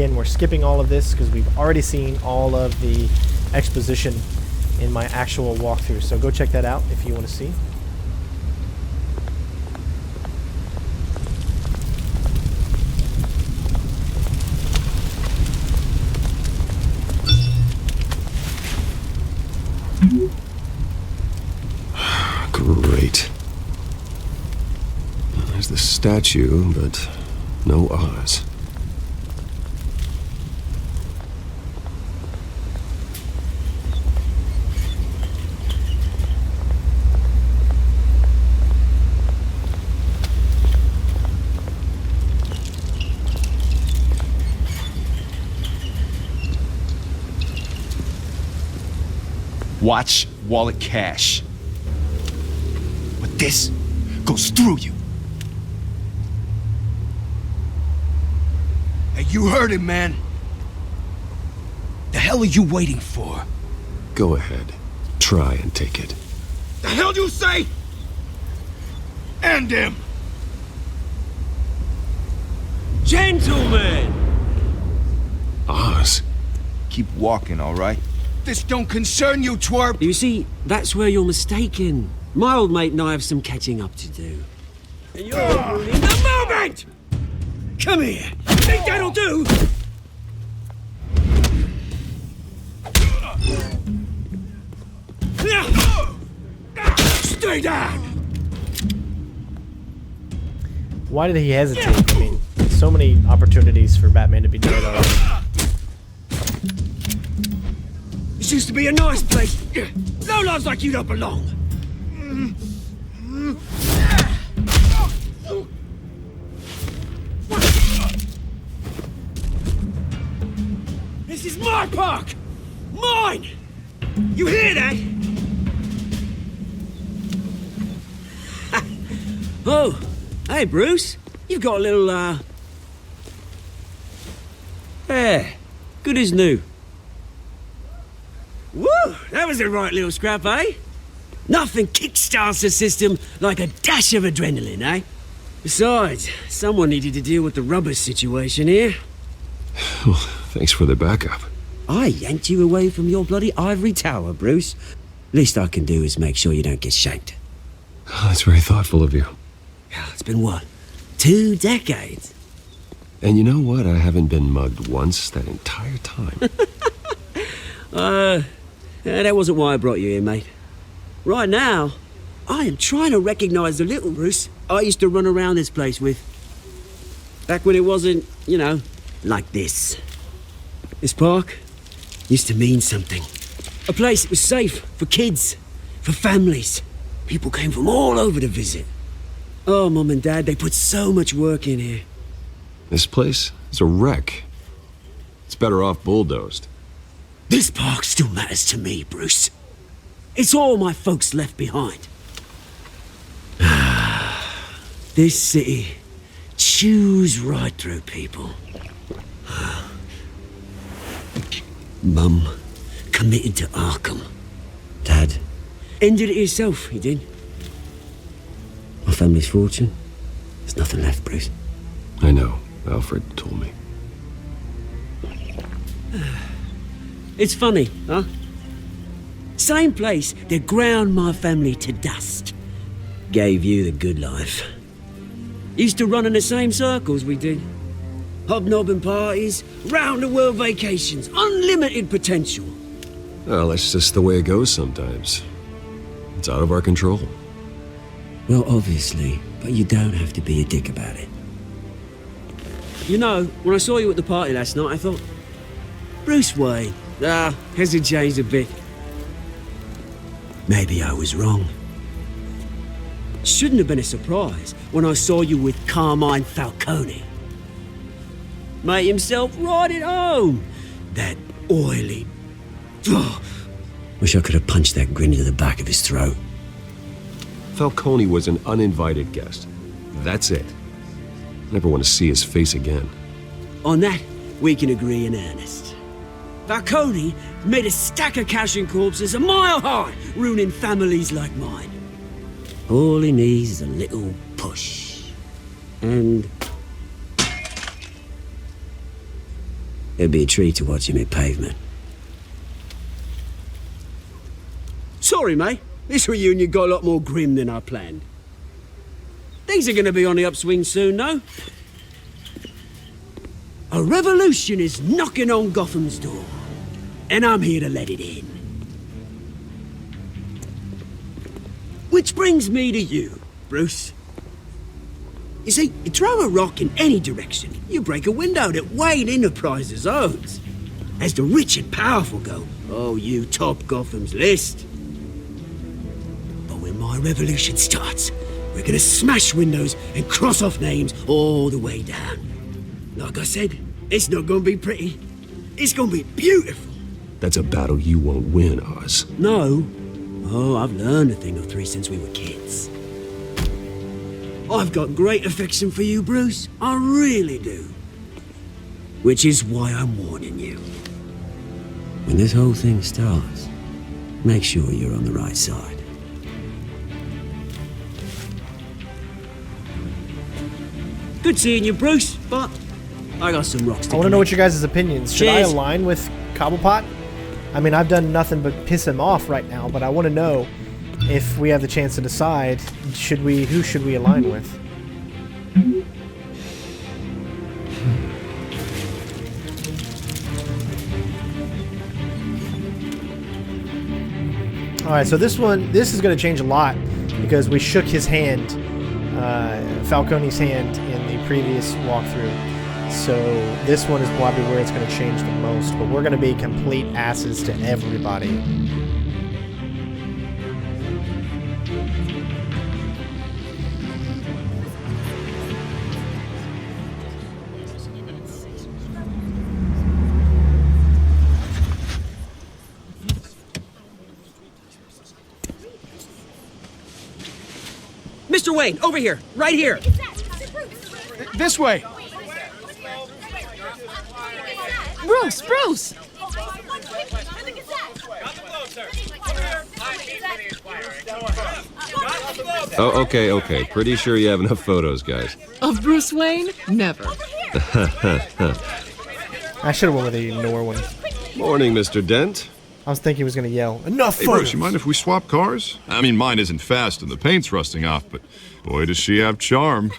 again, we're skipping all of this because we've already seen all of the exposition in my actual walkthrough. So go check that out if you want to see. Great. There's the statue, but no Oz. Watch wallet cash. But this goes through you. Hey, you heard him, man. The hell are you waiting for? Go ahead. Try and take it. The hell you say? End him! Gentlemen! Oz. Keep walking, all right? This don't concern you, twerp! You see, that's where you're mistaken. My old mate and I have some catching up to do. And you're ruining the moment! Come here! Think that'll do? Stay down! Why did he hesitate? I mean, so many opportunities for Batman to be dead already. This used to be a nice place. No lives like you don't belong. This is my park! Mine! You hear that? Oh, hey Bruce. You've got a little, Yeah, good as new. Woo! That was a right little scrap, eh? Nothing kickstarts the system like a dash of adrenaline, eh? Besides, someone needed to deal with the rubber situation here. Well, thanks for the backup. I yanked you away from your bloody ivory tower, Bruce. Least I can do is make sure you don't get shanked. Oh, that's very thoughtful of you. It's been what? 2 decades? And you know what? I haven't been mugged once that entire time. That wasn't why I brought you here, mate. Right now, I am trying to recognize the little Bruce I used to run around this place with. Back when it wasn't, you know, like this. This park used to mean something. A place that was safe for kids, for families. People came from all over to visit. Oh, Mum and Dad, they put so much work in here. This place is a wreck. It's better off bulldozed. This park still matters to me, Bruce. It's all my folks left behind. This city chews right through people. Mum committed to Arkham. Dad ended it himself, he did. My family's fortune, there's nothing left, Bruce. I know. Alfred told me. It's funny, huh? Same place that ground my family to dust. Gave you the good life. Used to run in the same circles we did. Hobnobbing parties, round-the-world vacations, unlimited potential. Well, that's just the way it goes sometimes. It's out of our control. Well, obviously, but you don't have to be a dick about it. You know, when I saw you at the party last night, I thought, Bruce Wayne, hasn't changed a bit. Maybe I was wrong. Shouldn't have been a surprise when I saw you with Carmine Falcone. Made himself right at home. That oily... Wish I could have punched that grin into the back of his throat. Falcone was an uninvited guest. That's it. Never want to see his face again. On that, we can agree in earnest. Falcone made a stack of cash and corpses a mile high, ruining families like mine. All he needs is a little push. And... It'd be a treat to watch him hit pavement. Sorry, mate. This reunion got a lot more grim than I planned. Things are gonna be on the upswing soon, though. A revolution is knocking on Gotham's door, and I'm here to let it in. Which brings me to you, Bruce. You see, you throw a rock in any direction, you break a window that Wayne Enterprises owns. As the rich and powerful go, oh, you top Gotham's list. But when my revolution starts, we're gonna smash windows and cross off names all the way down. Like I said, it's not gonna be pretty. It's gonna be beautiful. That's a battle you won't win, Oz. No. Oh, I've learned a thing or three since we were kids. I've got great affection for you, Bruce. I really do. Which is why I'm warning you. When this whole thing starts, make sure you're on the right side. Good seeing you, Bruce, but I got some rocks to I want to know what your guys' opinions. Should I align with Cobblepot? I mean, I've done nothing but piss him off right now, but I want to know if we have the chance to decide, who should we align with? Alright, so this is going to change a lot because we shook his hand, Falcone's hand in the previous walkthrough. So this one is probably where it's going to change the most, but we're going to be complete asses to everybody. Mr. Wayne, over here, right here. This way. Bruce! Oh, okay. Pretty sure you have enough photos, guys. Of Bruce Wayne? Never. I should have went with the ignore one. Morning, Mr. Dent. I was thinking he was going to yell, enough Hey, photos! Bruce, you mind if we swap cars? I mean, mine isn't fast and the paint's rusting off, but boy, does she have charm.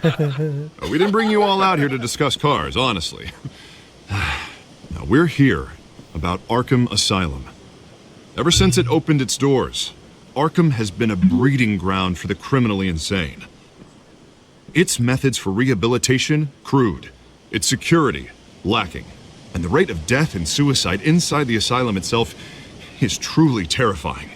We didn't bring you all out here to discuss cars, honestly. Now, we're here about Arkham Asylum. Ever since it opened its doors, Arkham has been a breeding ground for the criminally insane. Its methods for rehabilitation, crude. Its security, lacking. And the rate of death and suicide inside the asylum itself is truly terrifying.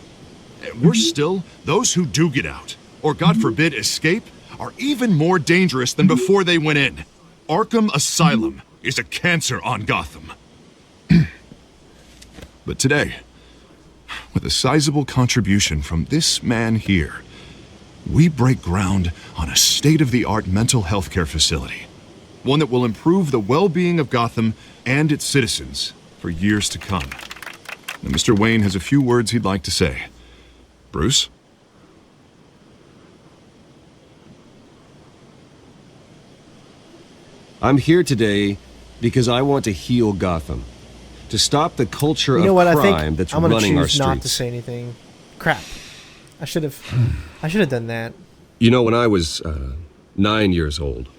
Worse still, those who do get out, or God forbid escape, are even more dangerous than before they went in. Arkham Asylum is a cancer on Gotham. But today, with a sizable contribution from this man here, we break ground on a state-of-the-art mental health care facility. One that will improve the well-being of Gotham and its citizens for years to come. Now, Mr. Wayne has a few words he'd like to say. Bruce? I'm here today because I want to heal Gotham. To stop the culture of crime that's running our streets. I'm gonna choose not to say anything. Crap. I should have done that. You know, when I was 9 years old,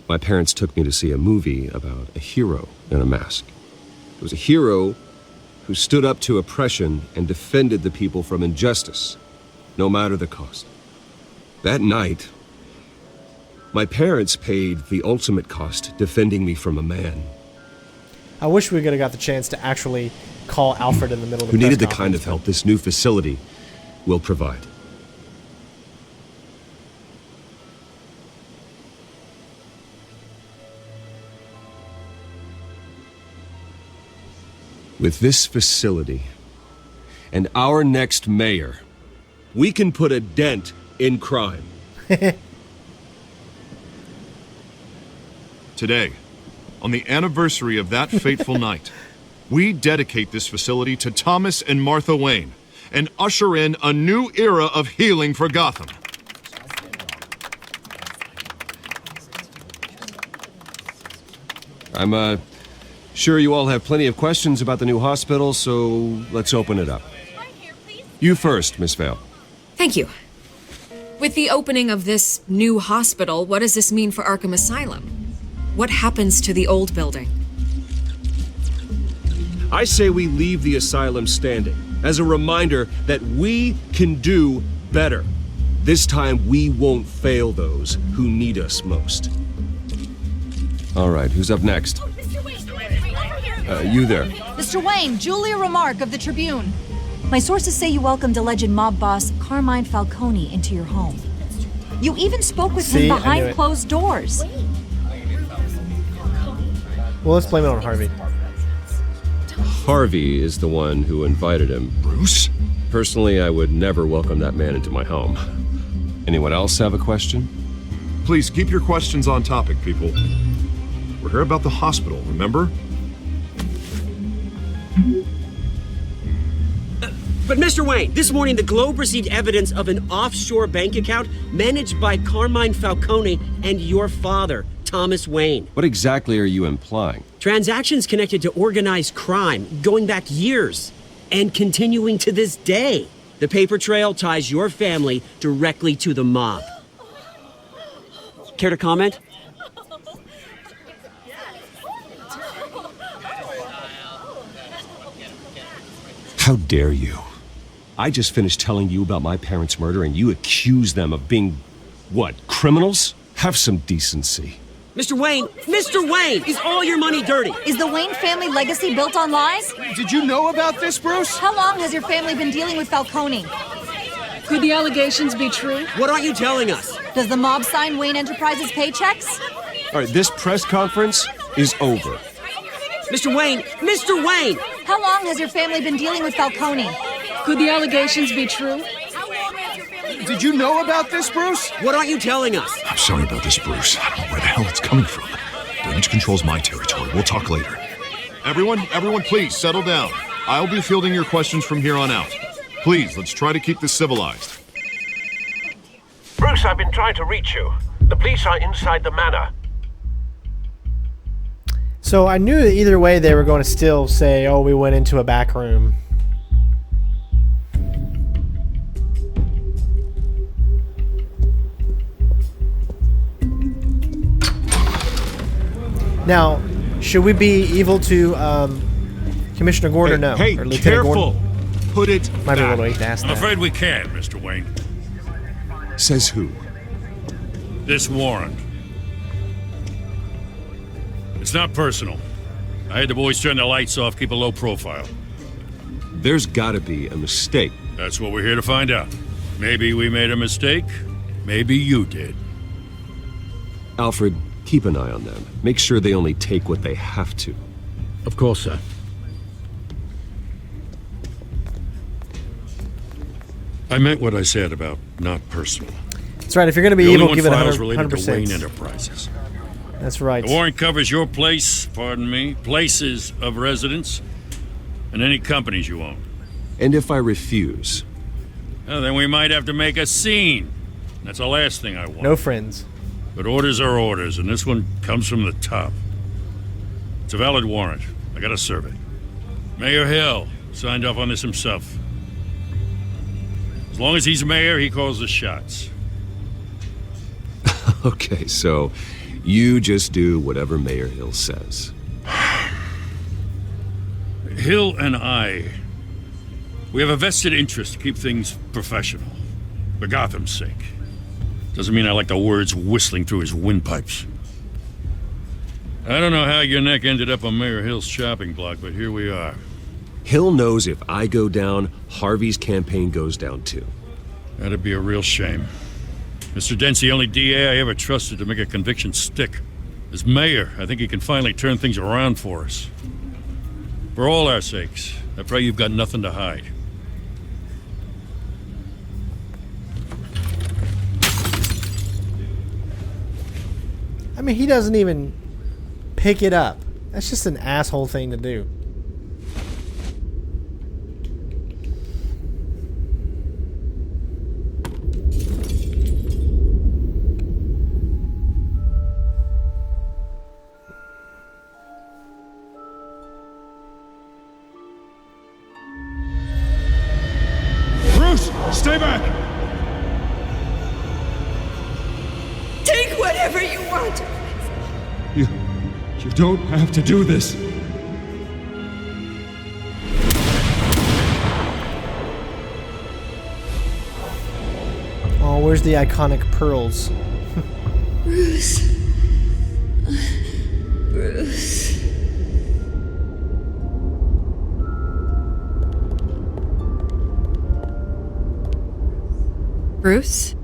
my parents took me to see a movie about a hero in a mask. It was a hero who stood up to oppression and defended the people from injustice, no matter the cost. That night, my parents paid the ultimate cost defending me from a man I wish we could have got the chance to actually call Alfred in the middle of the who press needed the conference. kind of help this new facility will provide. With this facility and our next mayor, we can put a dent in crime. Today, on the anniversary of that fateful night, we dedicate this facility to Thomas and Martha Wayne and usher in a new era of healing for Gotham. I'm sure you all have plenty of questions about the new hospital, so let's open it up. You first, Miss Vale. Thank you. With the opening of this new hospital, what does this mean for Arkham Asylum? What happens to the old building? I say we leave the asylum standing as a reminder that we can do better. This time we won't fail those who need us most. All right, who's up next? You there. Mr. Wayne, Julia Remark of the Tribune. My sources say you welcomed alleged mob boss Carmine Falcone into your home. You even spoke with him behind closed doors. Well, let's blame it on Harvey. Harvey is the one who invited him. Bruce? Personally, I would never welcome that man into my home. Anyone else have a question? Please keep your questions on topic, people. We're here about the hospital, remember? But Mr. Wayne, this morning the Globe received evidence of an offshore bank account managed by Carmine Falcone and your father, Thomas Wayne. What exactly are you implying? Transactions connected to organized crime going back years and continuing to this day. The paper trail ties your family directly to the mob. Care to comment? How dare you? I just finished telling you about my parents' murder and you accuse them of being, what, criminals? Have some decency. Mr. Wayne, is all your money dirty? Is the Wayne family legacy built on lies? Did you know about this, Bruce? How long has your family been dealing with Falcone? Could the allegations be true? What aren't you telling us? Does the mob sign Wayne Enterprises paychecks? All right, this press conference is over. Mr. Wayne! How long has your family been dealing with Falcone? Could the allegations be true? Did you know about this, Bruce? What aren't you telling us? I'm sorry about this, Bruce. I don't know where the hell it's coming from. Damage control's my territory. We'll talk later. Everyone, please settle down. I'll be fielding your questions from here on out. Please, let's try to keep this civilized. Bruce, I've been trying to reach you. The police are inside the manor. So I knew that either way they were going to still say, oh, we went into a back room. Now, should we be evil to Commissioner Gordon or no? Hey, or Lieutenant careful! Gordon? Put it Might be a back. little late to ask I'm that. afraid we can't, Mr. Wayne. Says who? This warrant. It's not personal. I had the boys turn the lights off, keep a low profile. There's gotta be a mistake. That's what we're here to find out. Maybe we made a mistake. Maybe you did. Alfred, keep an eye on them. Make sure they only take what they have to. Of course, sir. I meant what I said about not personal. That's right. If you're going to be The evil, only give it files 100%. related to Wayne Enterprises. That's right. The warrant covers your place, places of residence, and any companies you own. And if I refuse? Well, then we might have to make a scene. That's the last thing I want. No friends. But orders are orders, and this one comes from the top. It's a valid warrant. I gotta serve it. Mayor Hill signed off on this himself. As long as he's mayor, he calls the shots. Okay, so you just do whatever Mayor Hill says. Hill and I, we have a vested interest to keep things professional. For Gotham's sake. Doesn't mean I like the words whistling through his windpipes. I don't know how your neck ended up on Mayor Hill's chopping block, but here we are. Hill knows if I go down, Harvey's campaign goes down too. That'd be a real shame. Mr. Dent's the only DA I ever trusted to make a conviction stick. As mayor, I think he can finally turn things around for us. For all our sakes, I pray you've got nothing to hide. I mean, he doesn't even pick it up. That's just an asshole thing to do. Stay back! Take whatever you want. You don't have to do this. Oh, where's the iconic pearls? Bruce. Bruce. Bruce?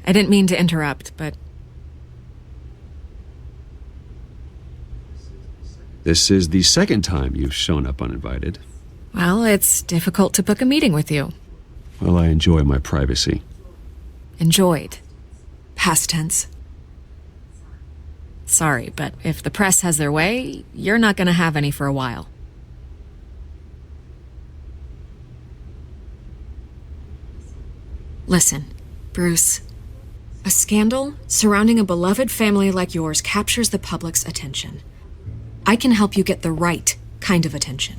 I didn't mean to interrupt, but... This is the second time you've shown up uninvited. Well, it's difficult to book a meeting with you. Well, I enjoy my privacy. Enjoyed. Past tense. Sorry, but if the press has their way, you're not gonna have any for a while. Listen, Bruce. A scandal surrounding a beloved family like yours captures the public's attention. I can help you get the right kind of attention.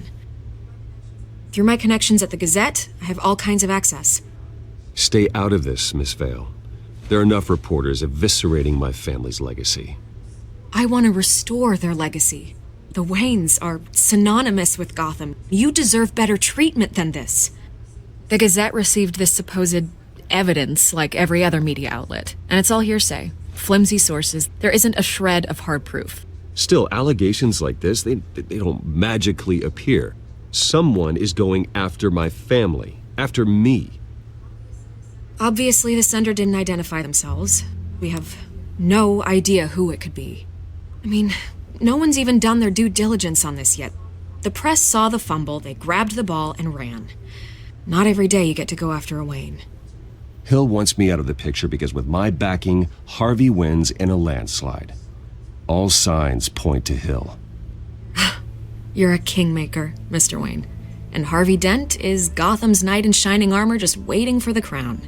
Through my connections at the Gazette, I have all kinds of access. Stay out of this, Miss Vale. There are enough reporters eviscerating my family's legacy. I want to restore their legacy. The Waynes are synonymous with Gotham. You deserve better treatment than this. The Gazette received this supposed evidence like every other media outlet, and it's all hearsay. Flimsy sources. There isn't a shred of hard proof. Still, allegations like this, they don't magically appear. Someone is going after my family, after me. Obviously, the sender didn't identify themselves. We have no idea who it could be. I mean, no one's even done their due diligence on this yet. The press saw the fumble, they grabbed the ball and ran. Not every day you get to go after a Wayne. Hill wants me out of the picture because with my backing, Harvey wins in a landslide. All signs point to Hill. You're a kingmaker, Mr. Wayne. And Harvey Dent is Gotham's knight in shining armor just waiting for the crown.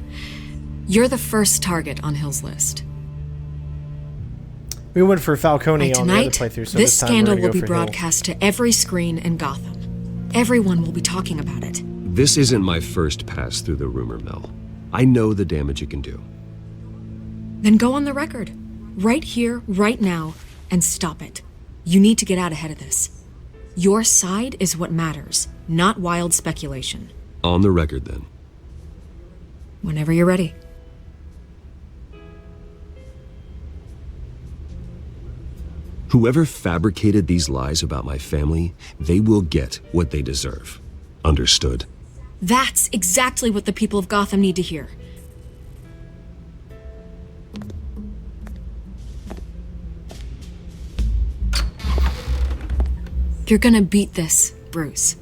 You're the first target on Hill's list. We went for Falcone By on the other tonight, playthrough, so this time scandal we're gonna will go be for Hill. broadcast to every screen in Gotham. Everyone will be talking about it. This isn't my first pass through the rumor mill. I know the damage it can do. Then go on the record. Right here, right now, and stop it. You need to get out ahead of this. Your side is what matters, not wild speculation. On the record, then. Whenever you're ready. Whoever fabricated these lies about my family, they will get what they deserve. Understood? That's exactly what the people of Gotham need to hear. You're gonna beat this, Bruce.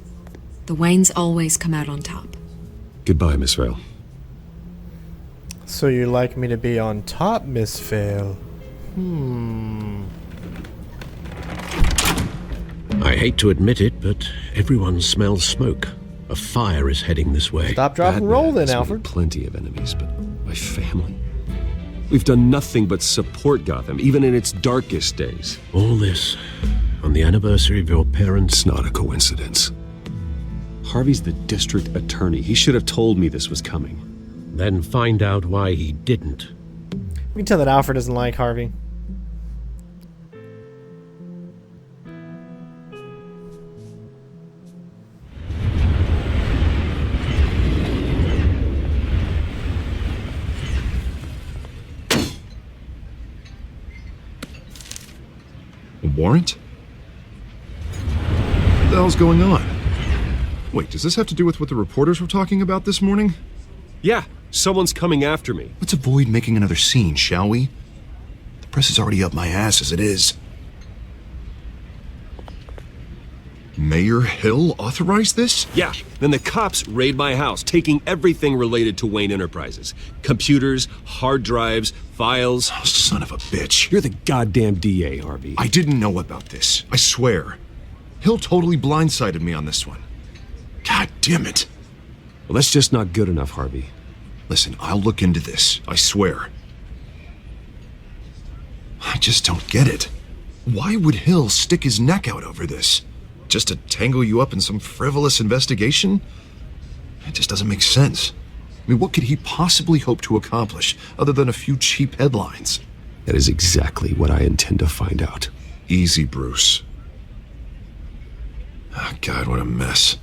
The Waynes always come out on top. Goodbye, Miss Vale. So you'd like me to be on top, Miss Vale? I hate to admit it, but everyone smells smoke. A fire is heading this way. Stop, drop, and roll then, Alfred. Plenty of enemies, but my family? We've done nothing but support Gotham, even in its darkest days. All this on the anniversary of your parents'... It's not a coincidence. Harvey's the district attorney. He should have told me this was coming. Then find out why he didn't. We can tell that Alfred doesn't like Harvey. A warrant? What the hell's going on? Wait, does this have to do with what the reporters were talking about this morning? Yeah, someone's coming after me. Let's avoid making another scene, shall we? The press is already up my ass as it is. Mayor Hill authorized this? Yeah, then the cops raid my house, taking everything related to Wayne Enterprises. Computers, hard drives, files. Oh, son of a bitch. You're the goddamn DA, Harvey. I didn't know about this. I swear. Hill totally blindsided me on this one. God damn it. Well, that's just not good enough, Harvey. Listen, I'll look into this. I swear. I just don't get it. Why would Hill stick his neck out over this? just to tangle you up in some frivolous investigation? It just doesn't make sense. I mean, what could he possibly hope to accomplish other than a few cheap headlines? That is exactly what I intend to find out. Easy, Bruce. Oh, God, what a mess.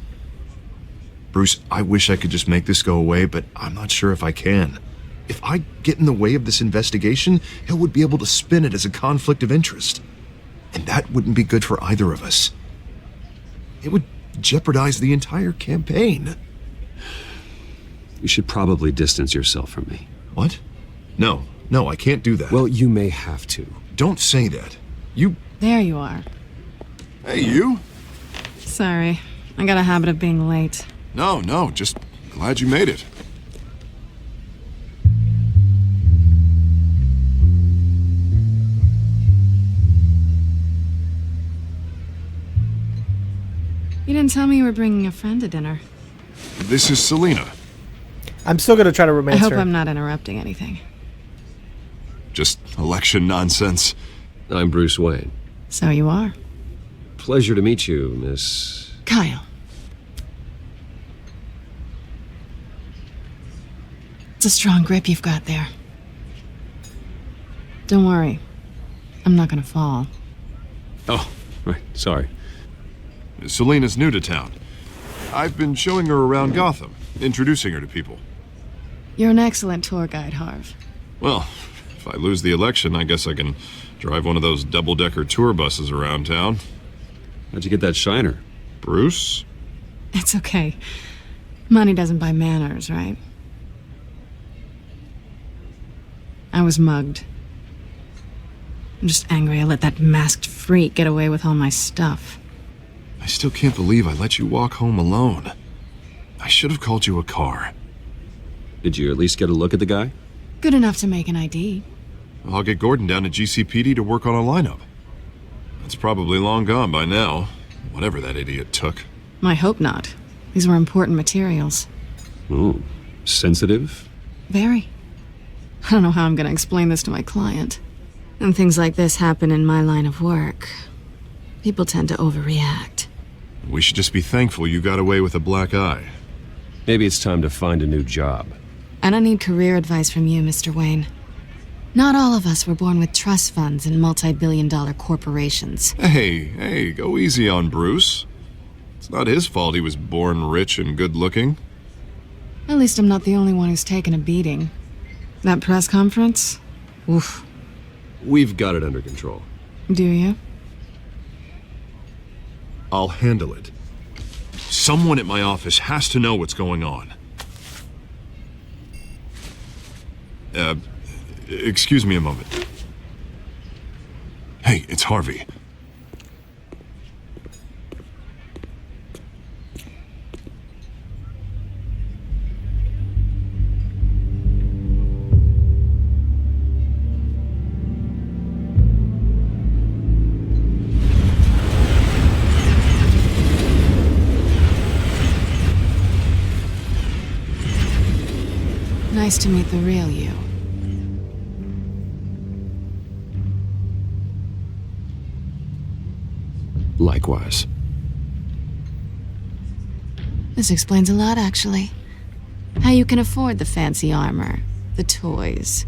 Bruce, I wish I could just make this go away, but I'm not sure if I can. If I get in the way of this investigation, Hill would be able to spin it as a conflict of interest. And that wouldn't be good for either of us. It would jeopardize the entire campaign. You should probably distance yourself from me. What? No, I can't do that. Well, you may have to. Don't say that. You... There you are. Hey, you? Sorry, I got a habit of being late. No, just glad you made it. You didn't tell me you were bringing a friend to dinner. This is Selena. I'm still going to try to romance her. I hope I'm not interrupting anything. Just election nonsense. I'm Bruce Wayne. So you are. Pleasure to meet you, Miss... Kyle. It's a strong grip you've got there. Don't worry. I'm not gonna fall. Oh, right. Sorry. Selena's new to town. I've been showing her around Gotham, introducing her to people. You're an excellent tour guide, Harv. Well, if I lose the election, I guess I can drive one of those double-decker tour buses around town. How'd you get that shiner? Bruce? It's okay. Money doesn't buy manners, right? I was mugged. I'm just angry I let that masked freak get away with all my stuff. I still can't believe I let you walk home alone. I should have called you a car. Did you at least get a look at the guy? Good enough to make an ID. I'll get Gordon down to GCPD to work on a lineup. It's probably long gone by now, whatever that idiot took. I hope not. These were important materials. Ooh, sensitive? Very. I don't know how I'm gonna explain this to my client. And things like this happen in my line of work. People tend to overreact. We should just be thankful you got away with a black eye. Maybe it's time to find a new job. I don't need career advice from you, Mr. Wayne. Not all of us were born with trust funds and multi-billion-dollar corporations. Hey, go easy on Bruce. It's not his fault he was born rich and good-looking. At least I'm not the only one who's taken a beating. That press conference? Oof. We've got it under control. Do you? I'll handle it. Someone at my office has to know what's going on. Excuse me a moment. Hey, it's Harvey. Nice to meet the real you. Likewise. This explains a lot, actually. How you can afford the fancy armor, the toys.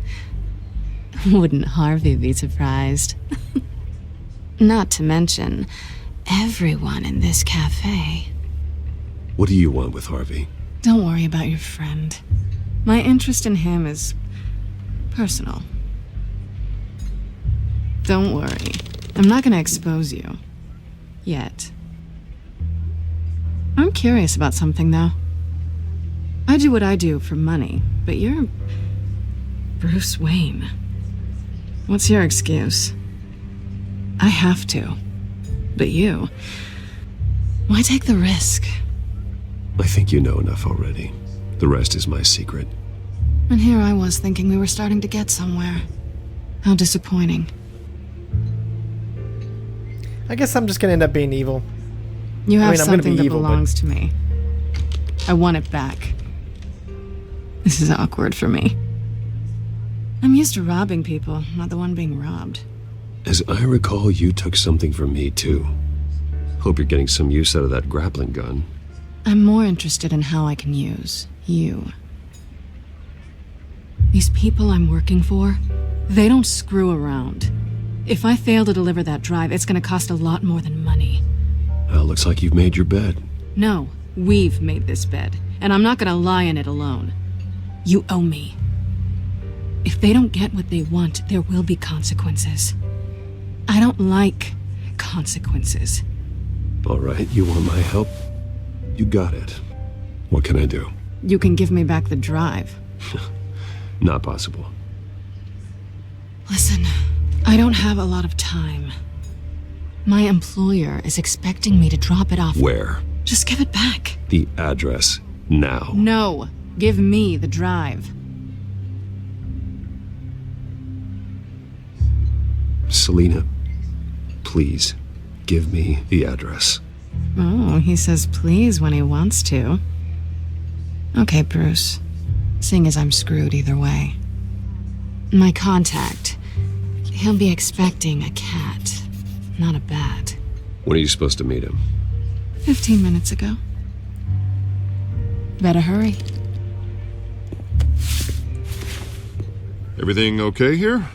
Wouldn't Harvey be surprised? Not to mention, everyone in this cafe. What do you want with Harvey? Don't worry about your friend. My interest in him is personal. Don't worry. I'm not gonna expose you. Yet. I'm curious about something, though. I do what I do for money, but you're Bruce Wayne. What's your excuse? I have to. But you... why take the risk? I think you know enough already. The rest is my secret. And here I was thinking we were starting to get somewhere. How disappointing. I guess I'm just gonna end up being evil. You have I'm gonna something be that evil, belongs to me. I want it back. This is awkward for me. I'm used to robbing people, not the one being robbed. As I recall, you took something from me, too. Hope you're getting some use out of that grappling gun. I'm more interested in how I can use you. These people I'm working for, they don't screw around. If I fail to deliver that drive, it's gonna cost a lot more than money. Well, looks like you've made your bed. No, we've made this bed, and I'm not gonna lie in it alone. You owe me. If they don't get what they want, there will be consequences. I don't like consequences. All right, you want my help? You got it. What can I do? You can give me back the drive. Not possible. Listen, I don't have a lot of time. My employer is expecting me to drop it off. Where? Just give it back. The address, now. No, give me the drive. Selena, please, give me the address. Oh, he says please when he wants to. Okay, Bruce. Seeing as I'm screwed either way. My contact, he'll be expecting a cat, not a bat. When are you supposed to meet him? 15 minutes ago. Better hurry. Everything okay here?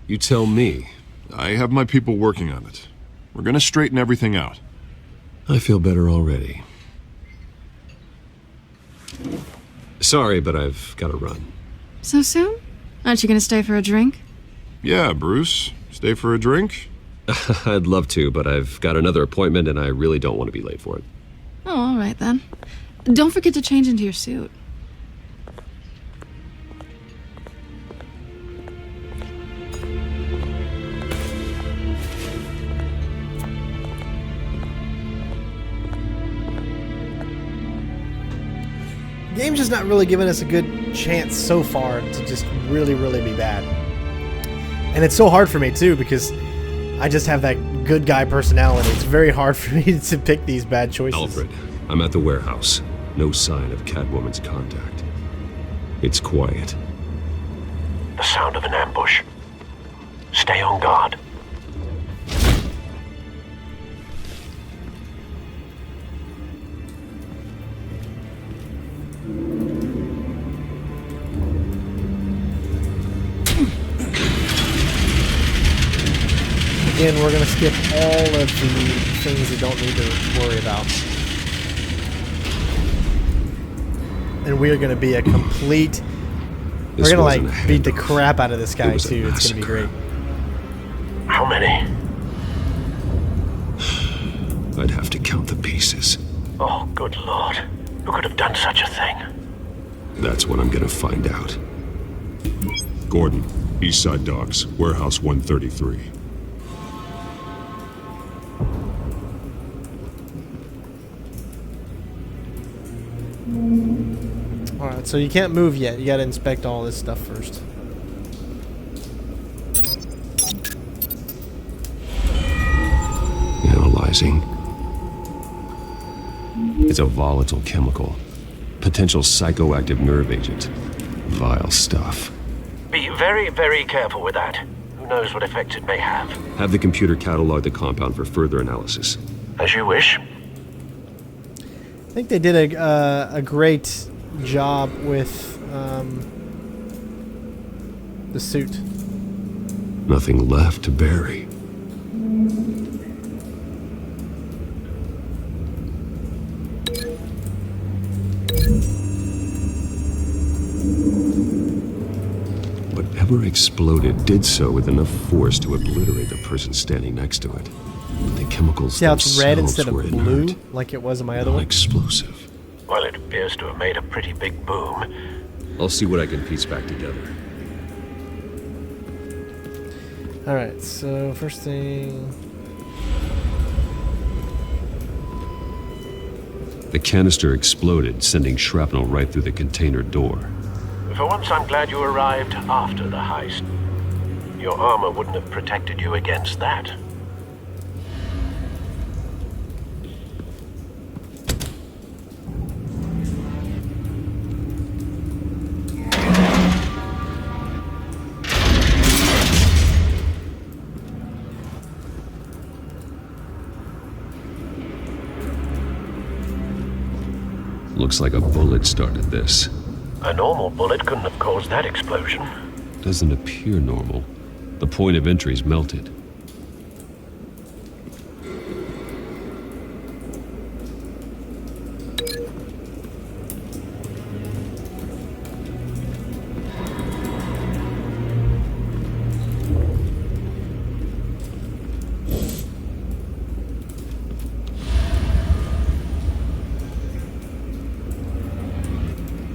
You tell me. I have my people working on it. We're gonna straighten everything out. I feel better already. Sorry, but I've got to run. So soon? Aren't you gonna stay for a drink? Yeah, Bruce. Stay for a drink? I'd love to, but I've got another appointment and I really don't want to be late for it. Oh, all right then. Don't forget to change into your suit. The game's just not really giving us a good chance so far to just really, really be bad. And it's so hard for me too because I just have that good guy personality. It's very hard for me to pick these bad choices. Alfred, I'm at the warehouse. No sign of Catwoman's contact. It's quiet. The sound of an ambush. Stay on guard. Again, we're going to skip all of the things we don't need to worry about. And we are going to be a complete... We're going to, like, beat the crap out of this guy, too. It's going to be great. How many? I'd have to count the pieces. Oh, good Lord. Who could have done such a thing? That's what I'm going to find out. Gordon, East Side Docks, Warehouse 133. Alright, so you can't move yet. You gotta inspect all this stuff first. Analyzing. It's a volatile chemical. Potential psychoactive nerve agent. Vile stuff. Be very, very careful with that. Who knows what effects it may have. Have the computer catalog the compound for further analysis. As you wish. I think they did a great job with the suit. Nothing left to bury. Whatever exploded did so with enough force to obliterate the person standing next to it. But the chemicals See how it's red instead of were blue, inert, like it was in my other one? explosive. Well, it appears to have made a pretty big boom. I'll see what I can piece back together. Alright, so first thing... The canister exploded, sending shrapnel right through the container door. For once, I'm glad you arrived after the heist. Your armor wouldn't have protected you against that. Looks like a bullet started this. A normal bullet couldn't have caused that explosion. Doesn't appear normal. The point of entry's melted.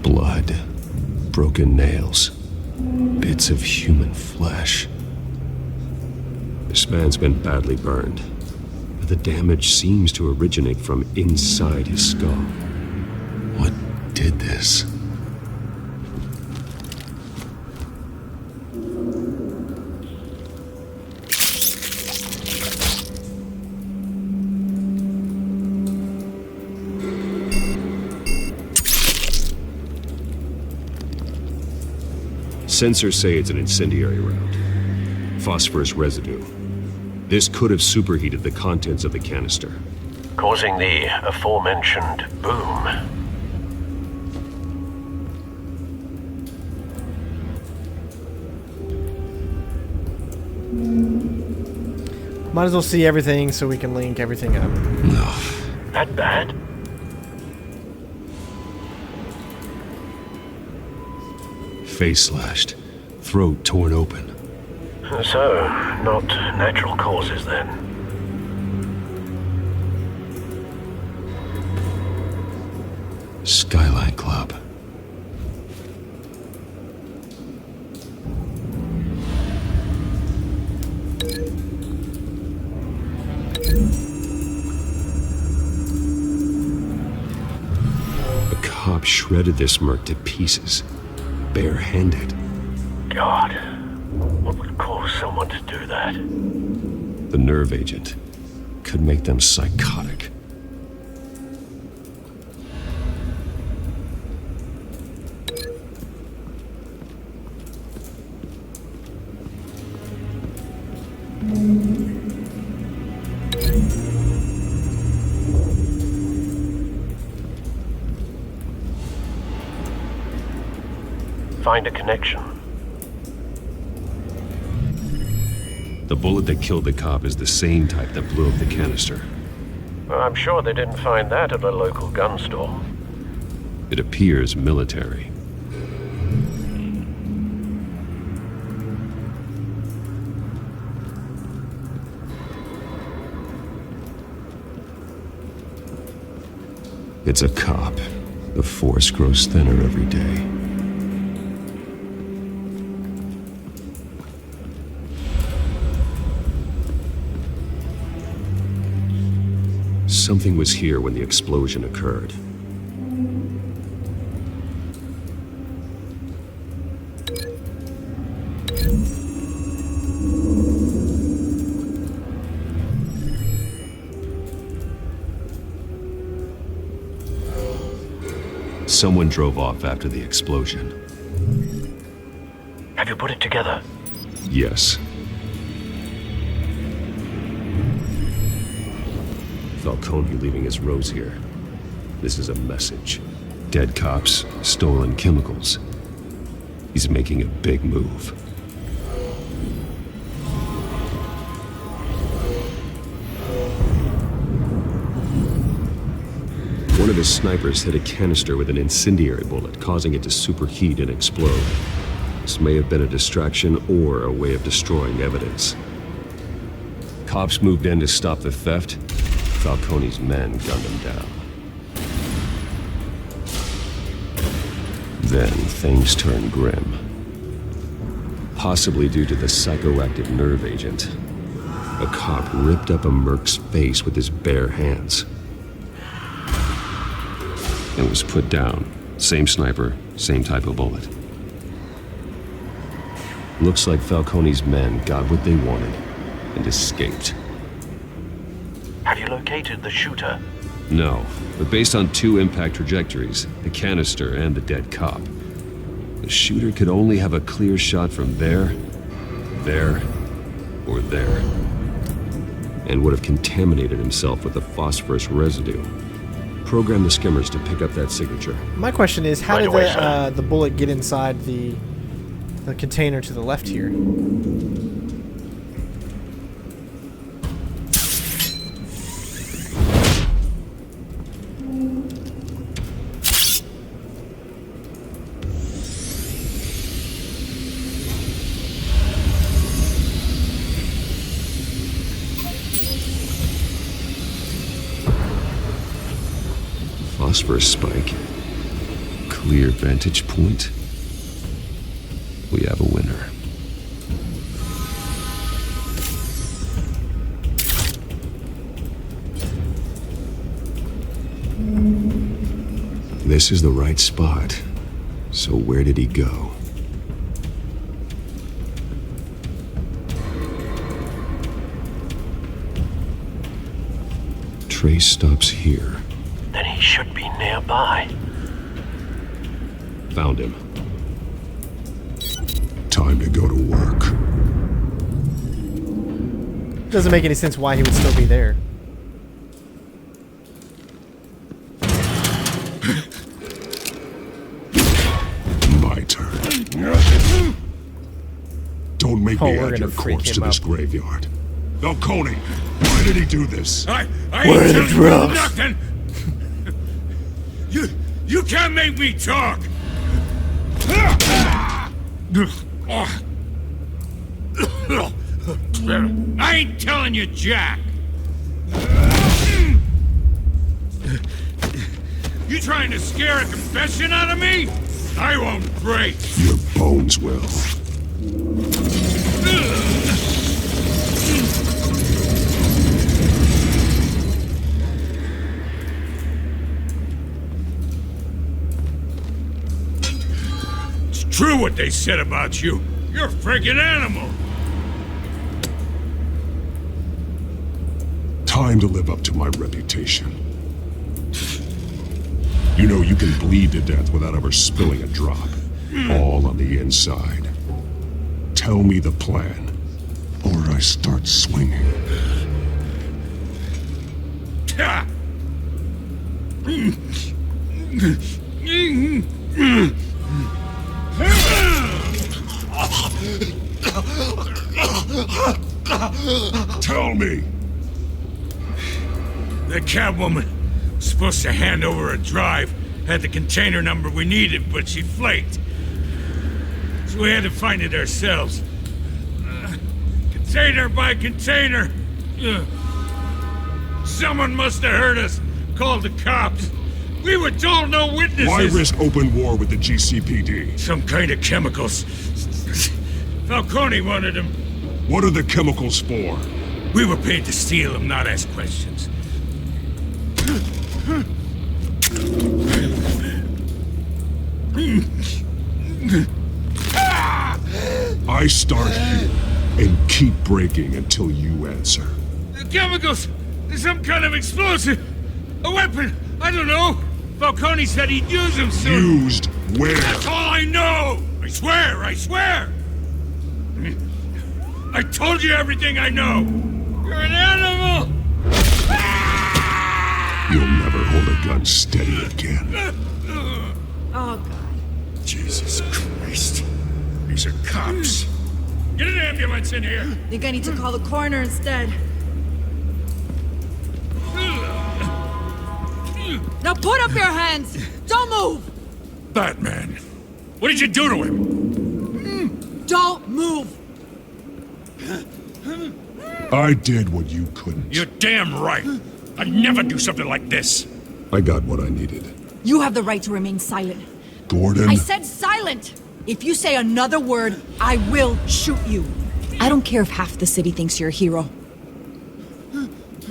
Blood, broken nails, bits of human flesh. This man's been badly burned, but the damage seems to originate from inside his skull. What did this? Sensors say it's an incendiary round. Phosphorus residue. This could have superheated the contents of the canister, causing the aforementioned boom. Might as well see everything so we can link everything up. That bad? Face slashed, throat torn open. So, not natural causes then. Skyline Club. A cop shredded this merc to pieces, barehanded. God, what would cause someone to do that? The nerve agent could make them psychotic. Find a connection. The bullet that killed the cop is the same type that blew up the canister. Well, I'm sure they didn't find that at a local gun store. It appears military. It's a cop. The force grows thinner every day. Something was here when the explosion occurred. Someone drove off after the explosion. Have you put it together? Yes. Falcone leaving his rose here. This is a message. Dead cops, stolen chemicals. He's making a big move. One of his snipers hit a canister with an incendiary bullet, causing it to superheat and explode. This may have been a distraction or a way of destroying evidence. Cops moved in to stop the theft. Falcone's men gunned him down. Then things turned grim. Possibly due to the psychoactive nerve agent. A cop ripped up a merc's face with his bare hands. And was put down. Same sniper, same type of bullet. Looks like Falcone's men got what they wanted and escaped. Have you located the shooter? No, but based on two impact trajectories, the canister and the dead cop, the shooter could only have a clear shot from there, or there, and would have contaminated himself with the phosphorus residue. Program the skimmers to pick up that signature. My question is, how Right did away, sir. the bullet get inside the container to the left here? Phosphorus spike. Clear vantage point. We have a winner. This is the right spot. So where did he go? Trace stops here. Then he should be nearby. Found him. Time to go to work. Doesn't make any sense why he would still be there. My turn. Don't make me add your corpse to this graveyard. Falcone, why did he do this? I Where are ain't the telling you drugs? nothing. You can't make me talk. I ain't telling you jack. You trying to scare a confession out of me? I won't break. Your bones will. It's true what they said about you. You're a freaking animal. Time to live up to my reputation. You know you can bleed to death without ever spilling a drop. All on the inside. Tell me the plan, or I start swinging. Tell me! The Catwoman was supposed to hand over a drive, had the container number we needed, but she flaked. So we had to find it ourselves. Container by container. Someone must have heard us, called the cops. We were told no witnesses. Why risk open war with the GCPD? Some kind of chemicals. Falcone wanted them. What are the chemicals for? We were paid to steal them, not ask questions. I start here and keep breaking until you answer. The chemicals! Some kind of explosive! A weapon! I don't know! Falcone said he'd use them soon! Used where? That's all I know! I swear! I swear! I told you everything I know! You're an animal! You'll never hold a gun steady again. Oh, God. Jesus Christ. These are cops. Get an ambulance in here! Think I need to call the coroner instead. Now put up your hands! Don't move! Batman, what did you do to him? Don't move! I did what you couldn't. You're damn right. I'd never do something like this. I got what I needed. You have the right to remain silent. Gordon? I said silent! If you say another word, I will shoot you. I don't care if half the city thinks you're a hero.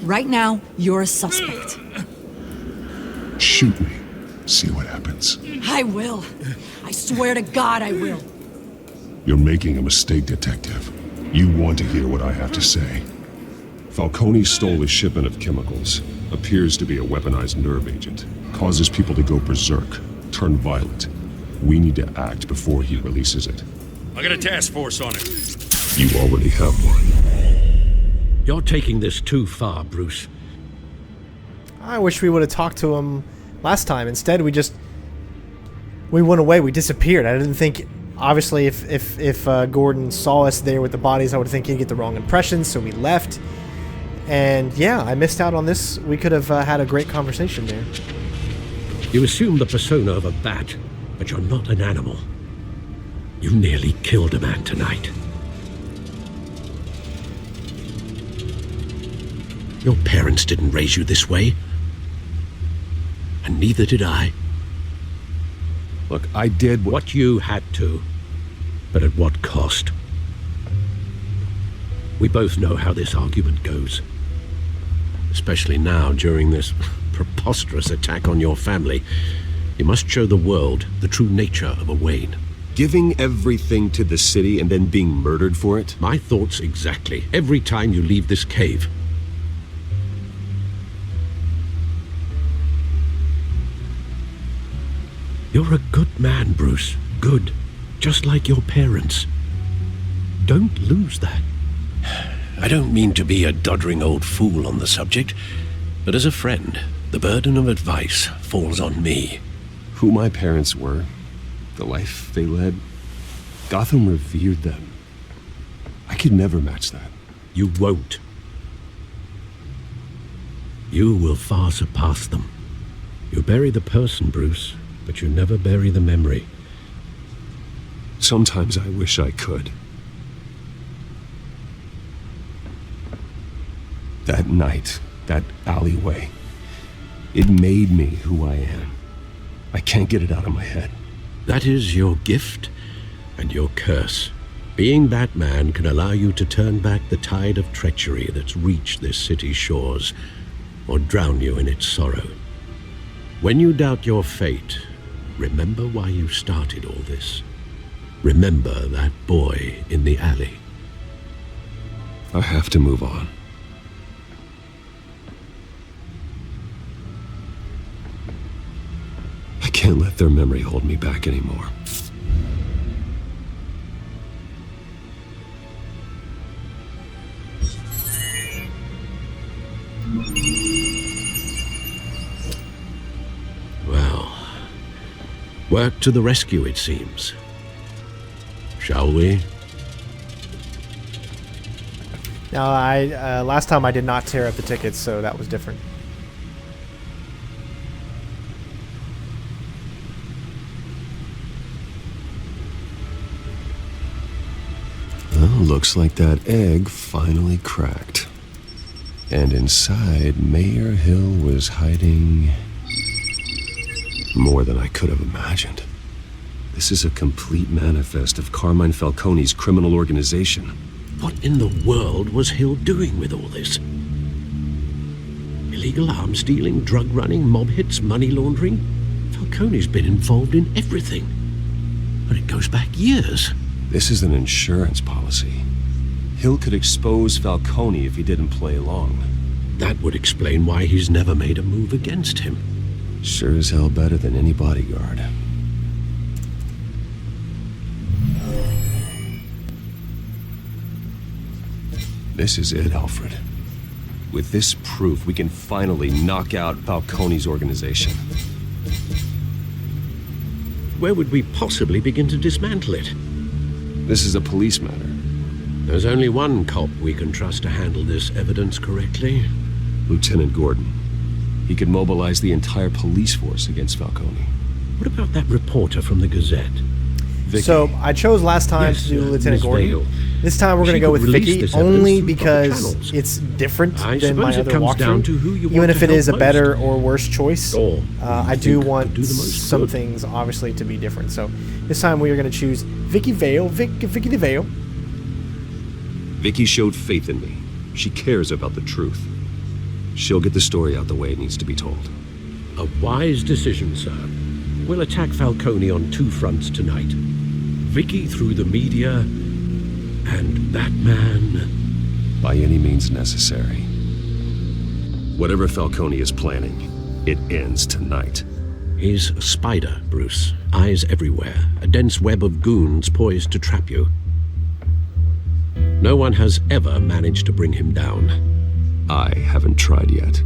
Right now, you're a suspect. Shoot me. See what happens. I will. I swear to God I will. You're making a mistake, Detective. You want to hear what I have to say. Falcone stole a shipment of chemicals. Appears to be a weaponized nerve agent. Causes people to go berserk, turn violent. We need to act before he releases it. I got a task force on it. You already have one. You're taking this too far, Bruce. I wish we would have talked to him last time. Instead, we went away. We disappeared. I didn't think... Obviously, if Gordon saw us there with the bodies, I would think he'd get the wrong impression, so we left. And yeah, I missed out on this. We could have had a great conversation there. You assume the persona of a bat, but you're not an animal. You nearly killed a man tonight. Your parents didn't raise you this way. And neither did I. Look, I did what you had to, but at what cost? We both know how this argument goes. Especially now, during this preposterous attack on your family. You must show the world the true nature of a Wayne. Giving everything to the city and then being murdered for it? My thoughts exactly. Every time you leave this cave. You're a good man, Bruce. Good. Just like your parents. Don't lose that. I don't mean to be a doddering old fool on the subject, but as a friend, the burden of advice falls on me. Who my parents were, the life they led, Gotham revered them. I could never match that. You won't. You will far surpass them. You bury the person, Bruce, but you never bury the memory. Sometimes I wish I could. That night, that alleyway, it made me who I am. I can't get it out of my head. That is your gift and your curse. Being Batman can allow you to turn back the tide of treachery that's reached this city's shores, or drown you in its sorrow. When you doubt your fate, remember why you started all this. Remember that boy in the alley. I have to move on. I can't let their memory hold me back anymore. Well, work to the rescue, it seems. Shall we? Now, last time I did not tear up the tickets, so that was different. Well, looks like that egg finally cracked. And inside, Mayor Hill was hiding more than I could have imagined. This is a complete manifest of Carmine Falcone's criminal organization. What in the world was Hill doing with all this? Illegal arms dealing, drug running, mob hits, money laundering? Falcone's been involved in everything. But it goes back years. This is an insurance policy. Hill could expose Falcone if he didn't play along. That would explain why he's never made a move against him. Sure as hell better than any bodyguard. This is it, Alfred. With this proof, we can finally knock out Falcone's organization. Where would we possibly begin to dismantle it? This is a police matter. There's only one cop we can trust to handle this evidence correctly. Lieutenant Gordon. He could mobilize the entire police force against Falcone. What about that reporter from the Gazette? Vicky. So I chose last time to do Lieutenant Gordon. Vale. This time we're going to go with Vicky, only because it's different than my other walkthrough. Even if it is a better or worse choice, I do want some things, obviously, to be different. So this time we are going to choose Vicki Vale. Vicki the Vale. Vicky showed faith in me. She cares about the truth. She'll get the story out the way it needs to be told. A wise decision, sir. We'll attack Falcone on two fronts tonight. Vicky through the media, and Batman... by any means necessary. Whatever Falcone is planning, it ends tonight. He's a spider, Bruce. Eyes everywhere. A dense web of goons poised to trap you. No one has ever managed to bring him down. I haven't tried yet.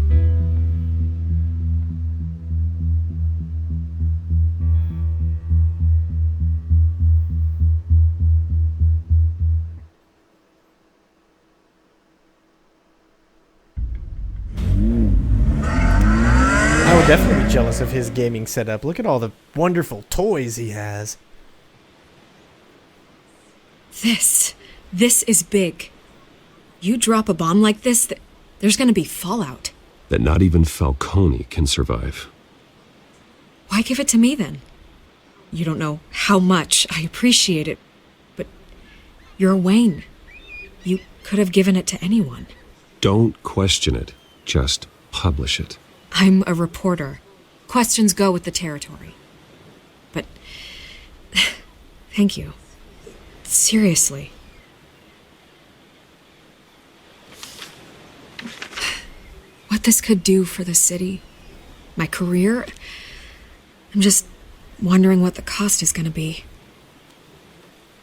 would definitely be jealous of his gaming setup. Look at all the wonderful toys he has. This is big. You drop a bomb like this, there's gonna be fallout. That not even Falcone can survive. Why give it to me then? You don't know how much I appreciate it, but you're Wayne. You could have given it to anyone. Don't question it. Just publish it. I'm a reporter. Questions go with the territory. But thank you. Seriously. What this could do for the city, my career, I'm just wondering what the cost is going to be.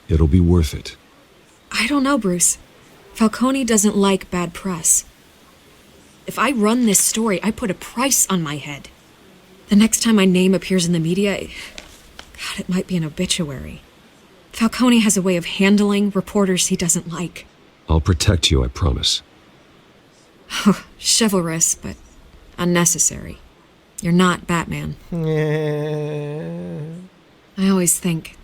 It'll be worth it. I don't know, Bruce. Falcone doesn't like bad press. If I run this story, I put a price on my head. The next time my name appears in the media, God, it might be an obituary. Falcone has a way of handling reporters he doesn't like. I'll protect you, I promise. Chivalrous, but unnecessary. You're not Batman. I always think,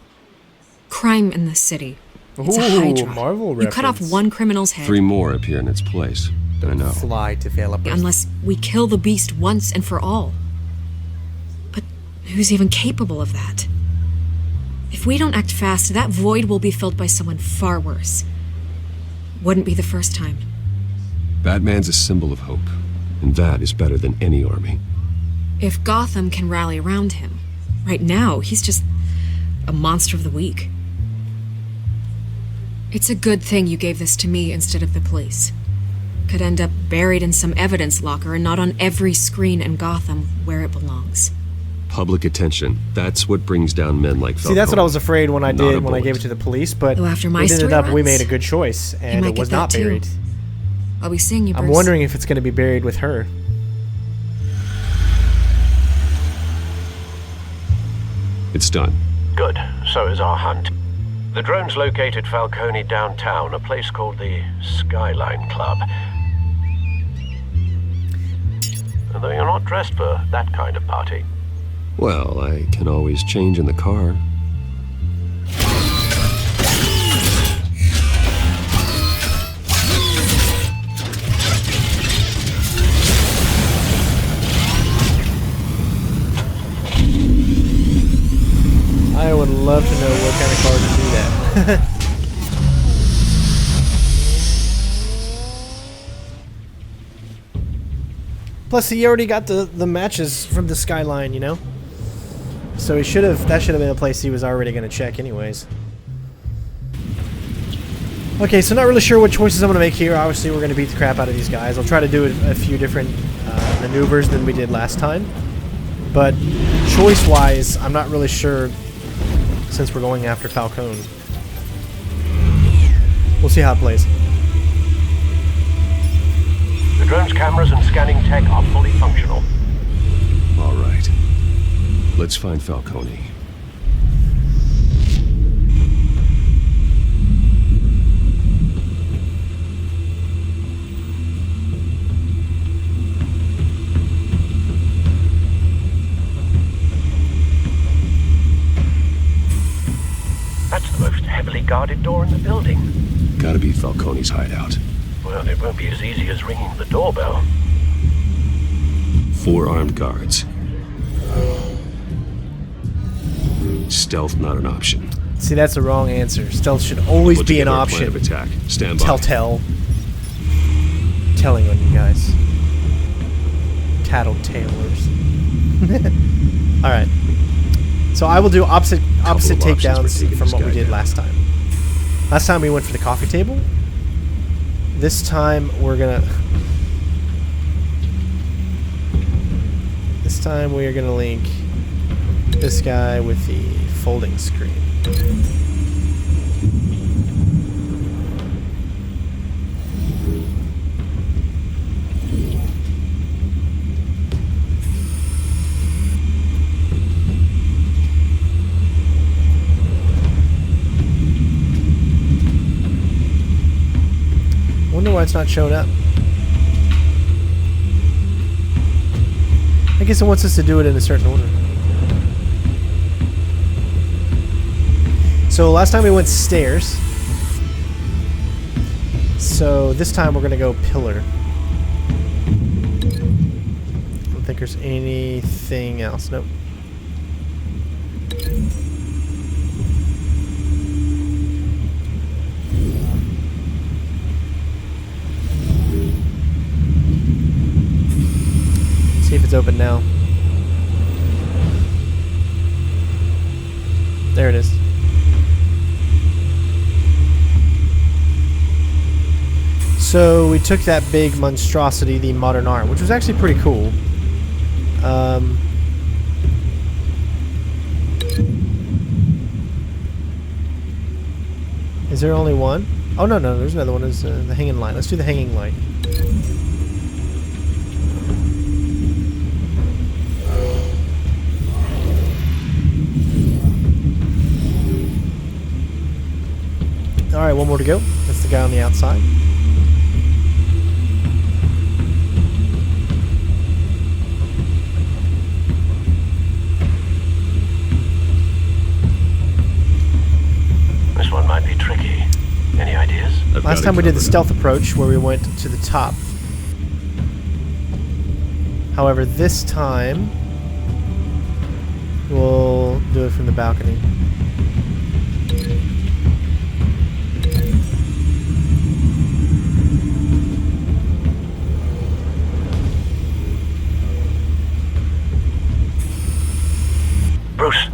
crime in the city. It's a hydra. Marvel you cut off one criminal's head. 3 more appear in its place. I know. Fly developers. Unless we kill the beast once and for all. But who's even capable of that? If we don't act fast, that void will be filled by someone far worse. Wouldn't be the first time. Batman's a symbol of hope, and that is better than any army. If Gotham can rally around him, right now he's just a monster of the week. It's a good thing you gave this to me instead of the police. Could end up buried in some evidence locker and not on every screen in Gotham where it belongs. Public attention. That's what brings down men like Falcone. See, that's what I was afraid when I gave it to the police, but after my it ended up we runs, made a good choice, and it was not buried. I'll be seeing you, Bruce. I'm wondering if it's going to be buried with her. It's done. Good. So is our hunt. The drones located Falcone downtown, a place called the Skyline Club. Although you're not dressed for that kind of party. Well, I can always change in the car. I would love to know what kind of car to do that. Plus, he already got the matches from the Skyline, you know? So that should have been a place he was already going to check anyways. Okay, so not really sure what choices I'm going to make here. Obviously, we're going to beat the crap out of these guys. I'll try to do a few different maneuvers than we did last time. But choice-wise, I'm not really sure since we're going after Falcone. We'll see how it plays. The drone's cameras and scanning tech are fully functional. All right. Let's find Falcone. That's the most heavily guarded door in the building. Gotta be Falcone's hideout. Well, it won't be as easy as ringing the doorbell. 4 armed guards. Stealth not an option. See, that's the wrong answer. Stealth should always be an option. Plan of attack. Stand by. Telltale. Telling on you guys. Tattletalers. Alright. So I will do opposite takedowns from what we did last time. Last time we went for the coffee table. This time we're gonna... This time we are gonna link this guy with the folding screen. Wonder why it's not showing up. I guess it wants us to do it in a certain order. So last time we went stairs. So this time we're going to go pillar. I don't think there's anything else. Nope. See if it's open now. There it is. So we took that big monstrosity, the modern arm, which was actually pretty cool. Is there only one? Oh no, there's another one. Is the hanging light. Let's do the hanging light. Alright, one more to go. That's the guy on the outside. This one might be tricky. Any ideas? Last time we did the stealth approach where we went to the top. However, this time we'll do it from the balcony. Bruce,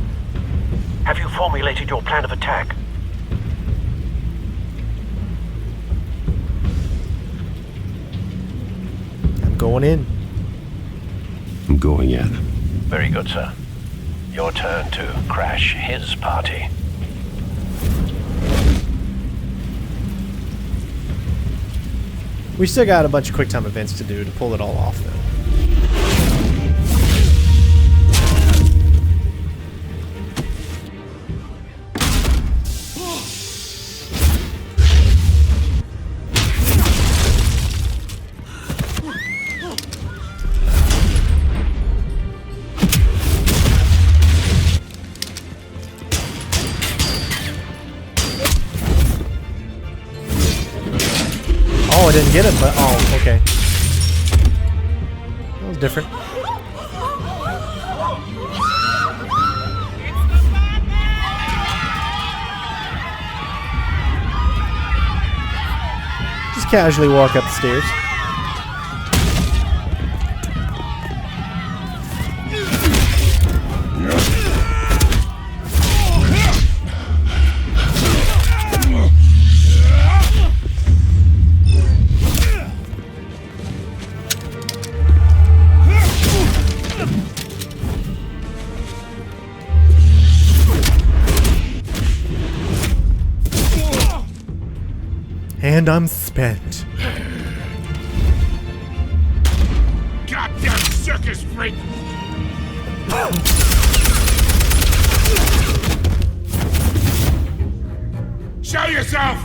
have you formulated your plan of attack? I'm going in. I'm going in. Very good, sir. Your turn to crash his party. We still got a bunch of QuickTime events to do to pull it all off, though. Oh, I didn't get him, but oh, okay. That was different. Just casually walk up the stairs. And I'm spent. Goddamn circus freak! Show yourself!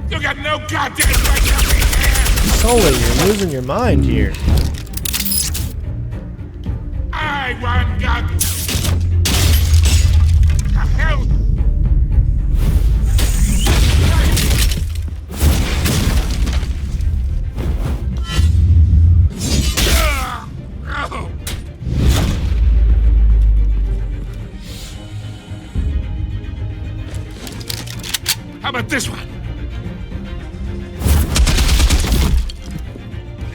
You got no goddamn right to be here! Sully, you're losing your mind here. I want God. The hell? How about this one?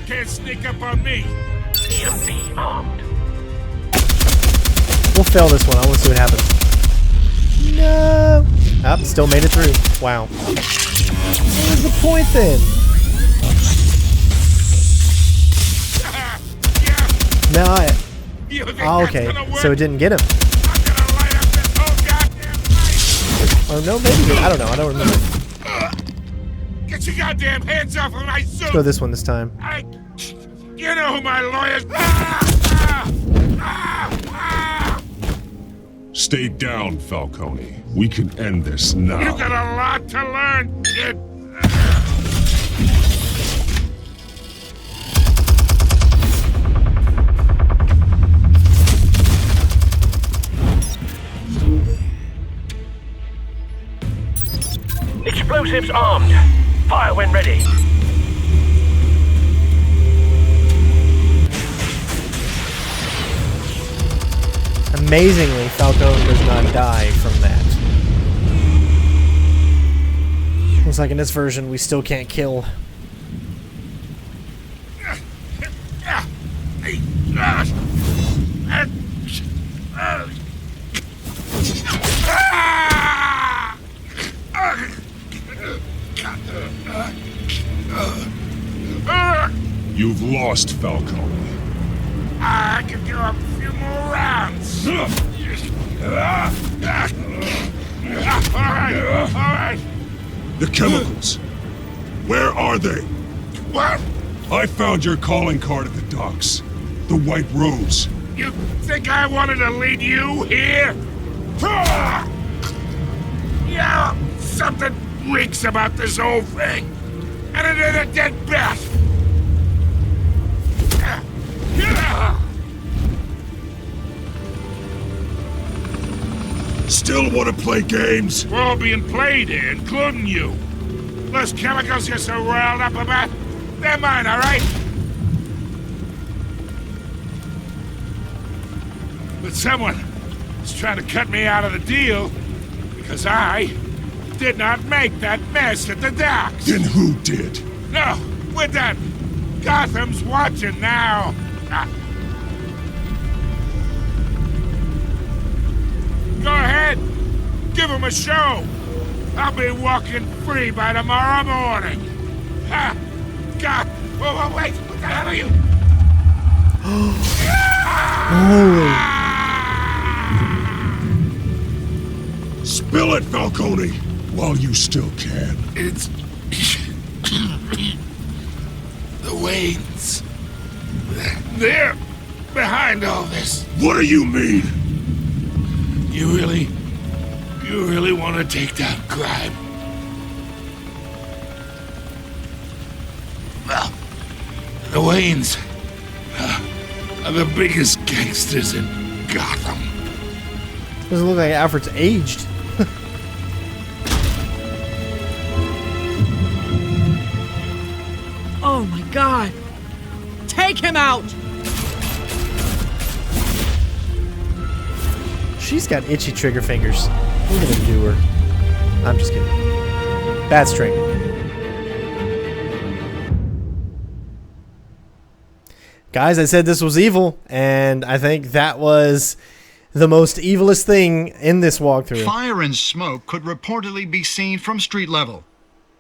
Can't sneak up on me. Be armed. We'll fail this one. I want to see what happens. No. Ah, still made it through. Wow. What was the point then? No, oh, okay. So it didn't get him. Or no, maybe it did. I don't know. I don't remember. Get your goddamn hands off of my suit! Let's go this one this time. You know who my lawyers... Stay down, Falcone. We can end this now. You got a lot to learn, kid. Explosives armed. Fire when ready. Amazingly, Falcone does not die from that. Looks like in this version we still can't kill. You've lost, Falcone. I can do a few more rounds. All right. The chemicals. Where are they? What? I found your calling card at the docks. The White Rose. You think I wanted to lead you here? Yeah, something reeks about this whole thing. And it is a dead bat. Still want to play games? We're all being played here, including you. Those chemicals you're so riled up about, they're mine, all right? But someone is trying to cut me out of the deal because I did not make that mess at the docks. Then who did? No, we're done. Gotham's watching now. Go ahead. Give him a show. I'll be walking free by tomorrow morning. Ha! God! Whoa, wait! What the hell are you? Holy! Spill it, Falcone, while you still can. It's the Waynes. They're behind all this. What do you mean? You really want to take down crime? Well, the Waynes are the biggest gangsters in Gotham. Doesn't look like Alfred's aged. Oh my God! Take him out! She's got itchy trigger fingers. We're gonna do her. I'm just kidding. Bad string. Guys, I said this was evil, and I think that was the most evilest thing in this walkthrough. Fire and smoke could reportedly be seen from street level.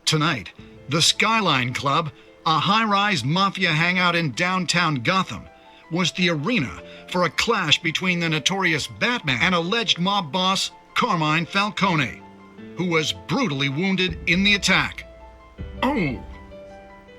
Tonight, the Skyline Club, a high-rise mafia hangout in downtown Gotham, was the arena for a clash between the notorious Batman and alleged mob boss Carmine Falcone, who was brutally wounded in the attack. Oh!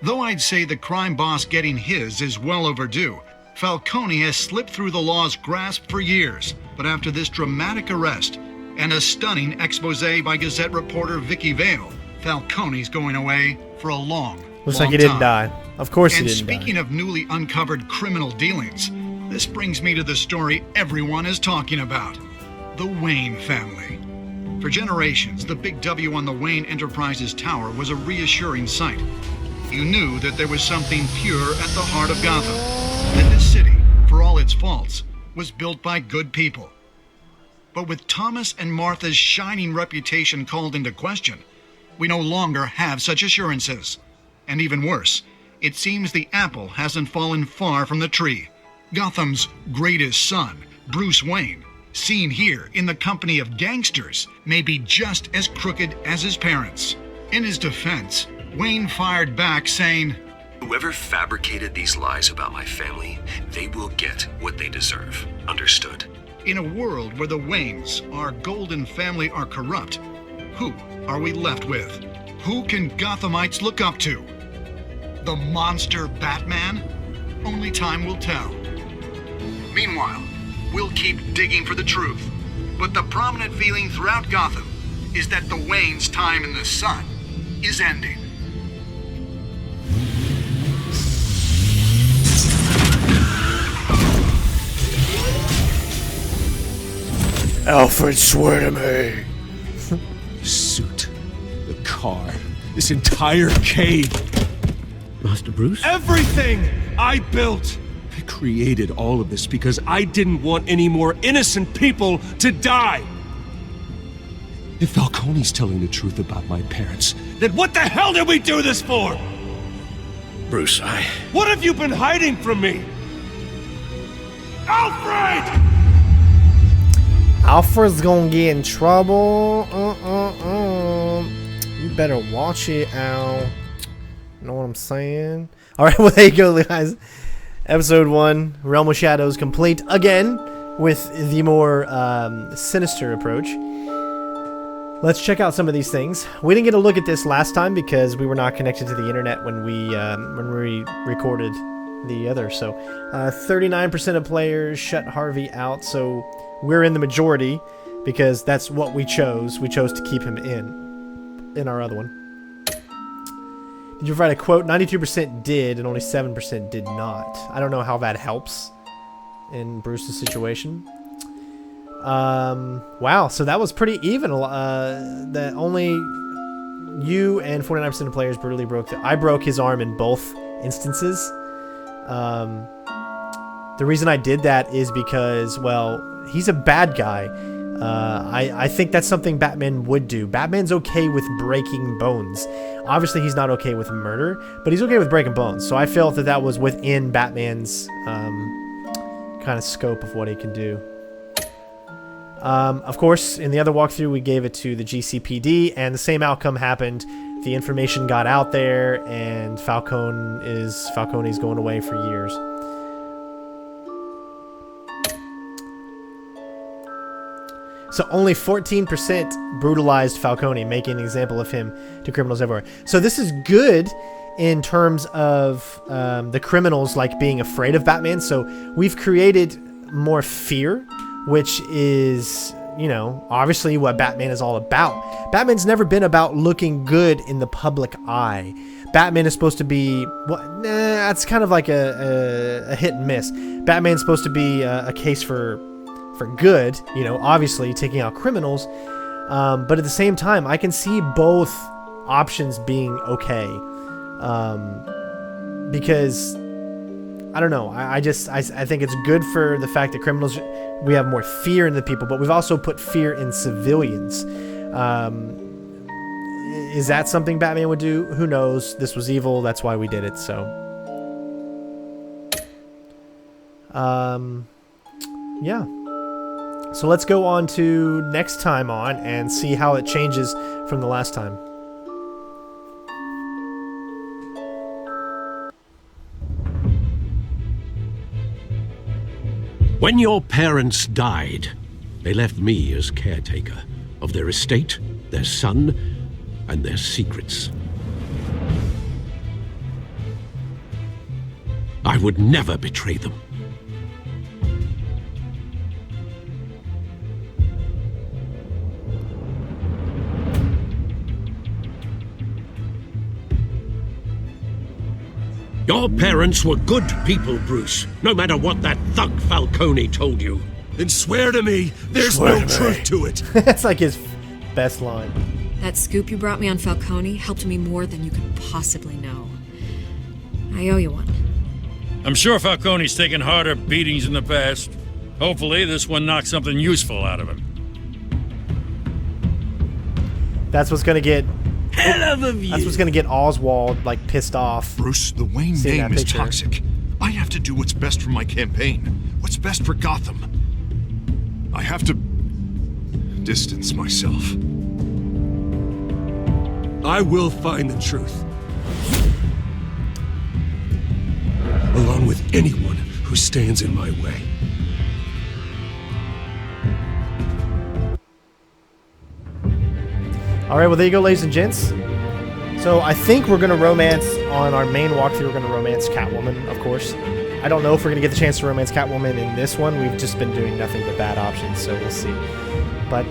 Though I'd say the crime boss getting his is well overdue, Falcone has slipped through the law's grasp for years. But after this dramatic arrest and a stunning expose by Gazette reporter Vicki Vale, Falcone's going away for a long Looks like he didn't time. die. Of course he And didn't die. speaking of newly uncovered criminal dealings, this brings me to the story everyone is talking about. The Wayne family. For generations, the big W on the Wayne Enterprises Tower was a reassuring sight. You knew that there was something pure at the heart of Gotham. That this city, for all its faults, was built by good people. But with Thomas and Martha's shining reputation called into question, we no longer have such assurances. And even worse, it seems the apple hasn't fallen far from the tree. Gotham's greatest son, Bruce Wayne, seen here in the company of gangsters, may be just as crooked as his parents. In his defense, Wayne fired back saying, "Whoever fabricated these lies about my family, they will get what they deserve. Understood?" in a world where the Waynes, our golden family, are corrupt, who are we left with? Who can Gothamites look up to? The monster Batman? Only time will tell. Meanwhile, we'll keep digging for the truth. But the prominent feeling throughout Gotham is that the Waynes' time in the sun is ending. Alfred, swear to me. Suit. The car. This entire cave. Master Bruce? Everything I built. I created all of this because I didn't want any more innocent people to die. If Falcone's telling the truth about my parents, then what the hell did we do this for? Bruce, What have you been hiding from me? Alfred! Alfred's gonna get in trouble. You better watch it, Al. Know what I'm saying? Alright, well, there you go, guys. Episode 1, Realm of Shadows, complete again with the more sinister approach. Let's check out some of these things. We didn't get a look at this last time because we were not connected to the internet when we recorded the other. So 39% of players shut Harvey out, so we're in the majority because that's what we chose. We chose to keep him in our other one. Did you provide a quote? 92% did and only 7% did not. I don't know how that helps in Bruce's situation. Wow, so that was pretty even. That only you and 49% of players brutally broke. I broke his arm in both instances. The reason I did that is because, well, he's a bad guy. I think that's something Batman would do. Batman's okay with breaking bones. Obviously, he's not okay with murder, but he's okay with breaking bones. So I felt that that was within Batman's kind of scope of what he can do. Of course, in the other walkthrough, we gave it to the GCPD, and the same outcome happened. The information got out there, and Falcone's going away for years. So only 14% brutalized Falcone, making an example of him to criminals everywhere. So this is good in terms of the criminals like being afraid of Batman. So we've created more fear, which is, you know, obviously what Batman is all about. Batman's never been about looking good in the public eye. Batman is supposed to be, well, that's kind of like a hit and miss. Batman's supposed to be a case for good, you know, obviously taking out criminals. But at the same time, I can see both options being okay. Because I don't know. I think it's good for the fact that criminals, we have more fear in the people, but we've also put fear in civilians. Is that something Batman would do? Who knows? This was evil. That's why we did it. So, yeah. So let's go on to next time on and see how it changes from the last time. When your parents died, they left me as caretaker of their estate, their son, and their secrets. I would never betray them. Your parents were good people, Bruce, no matter what that thug Falcone told you. Then swear to me there's no truth to it. That's like his best line. That scoop you brought me on Falcone helped me more than you could possibly know. I owe you one. I'm sure Falcone's taken harder beatings in the past. Hopefully this one knocks something useful out of him. That's what's gonna get... Hell of a view. That's what's gonna get Oswald, like, pissed off. Bruce, the Wayne name is toxic. I have to do what's best for my campaign. What's best for Gotham. I have to distance myself. I will find the truth. Along with anyone who stands in my way. Alright, well there you go, ladies and gents. So I think we're going to romance, on our main walkthrough, we're going to romance Catwoman, of course. I don't know if we're going to get the chance to romance Catwoman in this one. We've just been doing nothing but bad options, so we'll see. But,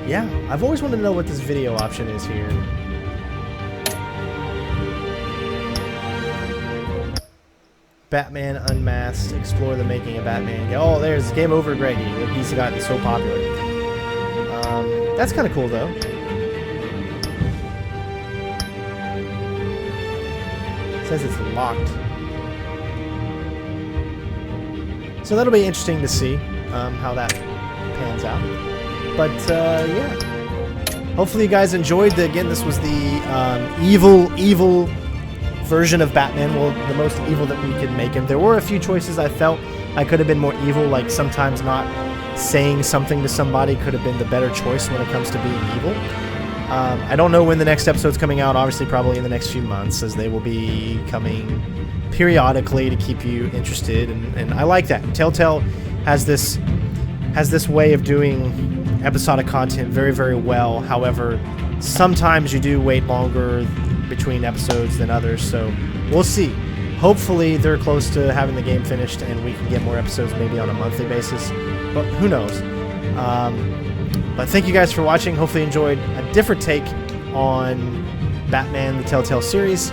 yeah, I've always wanted to know what this video option is here. Batman Unmasked, explore the making of Batman. Oh, there's Game Over Greggy. He's gotten so popular. That's kind of cool, though. says it's locked. So that'll be interesting to see how that pans out. But yeah, hopefully you guys enjoyed. Again, this was the evil version of Batman. Well, the most evil that we could make him. There were a few choices I felt I could have been more evil, like sometimes not saying something to somebody could have been the better choice when it comes to being evil. I don't know when the next episode's coming out. Obviously, probably in the next few months, as they will be coming periodically to keep you interested. And I like that. Telltale has this way of doing episodic content very, very well. However, sometimes you do wait longer between episodes than others. So we'll see. Hopefully, they're close to having the game finished, and we can get more episodes maybe on a monthly basis. But who knows? But thank you guys for watching. Hopefully you enjoyed a different take on Batman, the Telltale series.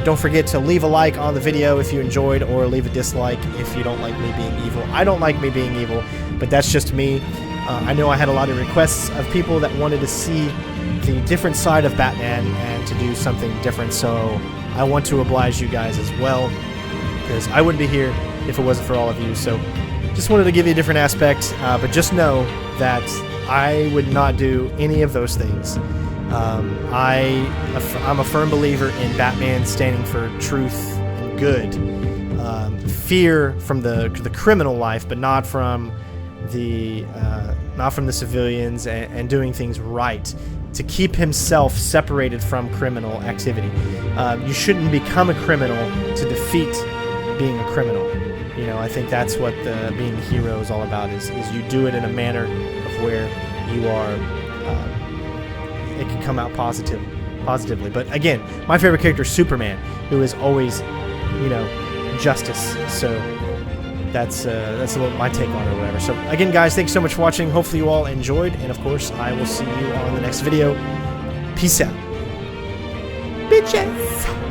Don't forget to leave a like on the video if you enjoyed, or leave a dislike if you don't like me being evil. I don't like me being evil, but that's just me. I know I had a lot of requests of people that wanted to see the different side of Batman and to do something different, so I want to oblige you guys as well, because I wouldn't be here if it wasn't for all of you. So just wanted to give you a different aspect, but just know that I would not do any of those things. I'm a firm believer in Batman standing for truth and good. Fear from the criminal life, but not from the civilians, and doing things right to keep himself separated from criminal activity. You shouldn't become a criminal to defeat being a criminal. You know, I think that's what being a hero is all about, is you do it in a manner of where you are, it can come out positively. But again, my favorite character is Superman, who is always, you know, justice. So that's a little my take on it or whatever. So again, guys, thanks so much for watching. Hopefully you all enjoyed, and of course, I will see you on the next video. Peace out. Bitches!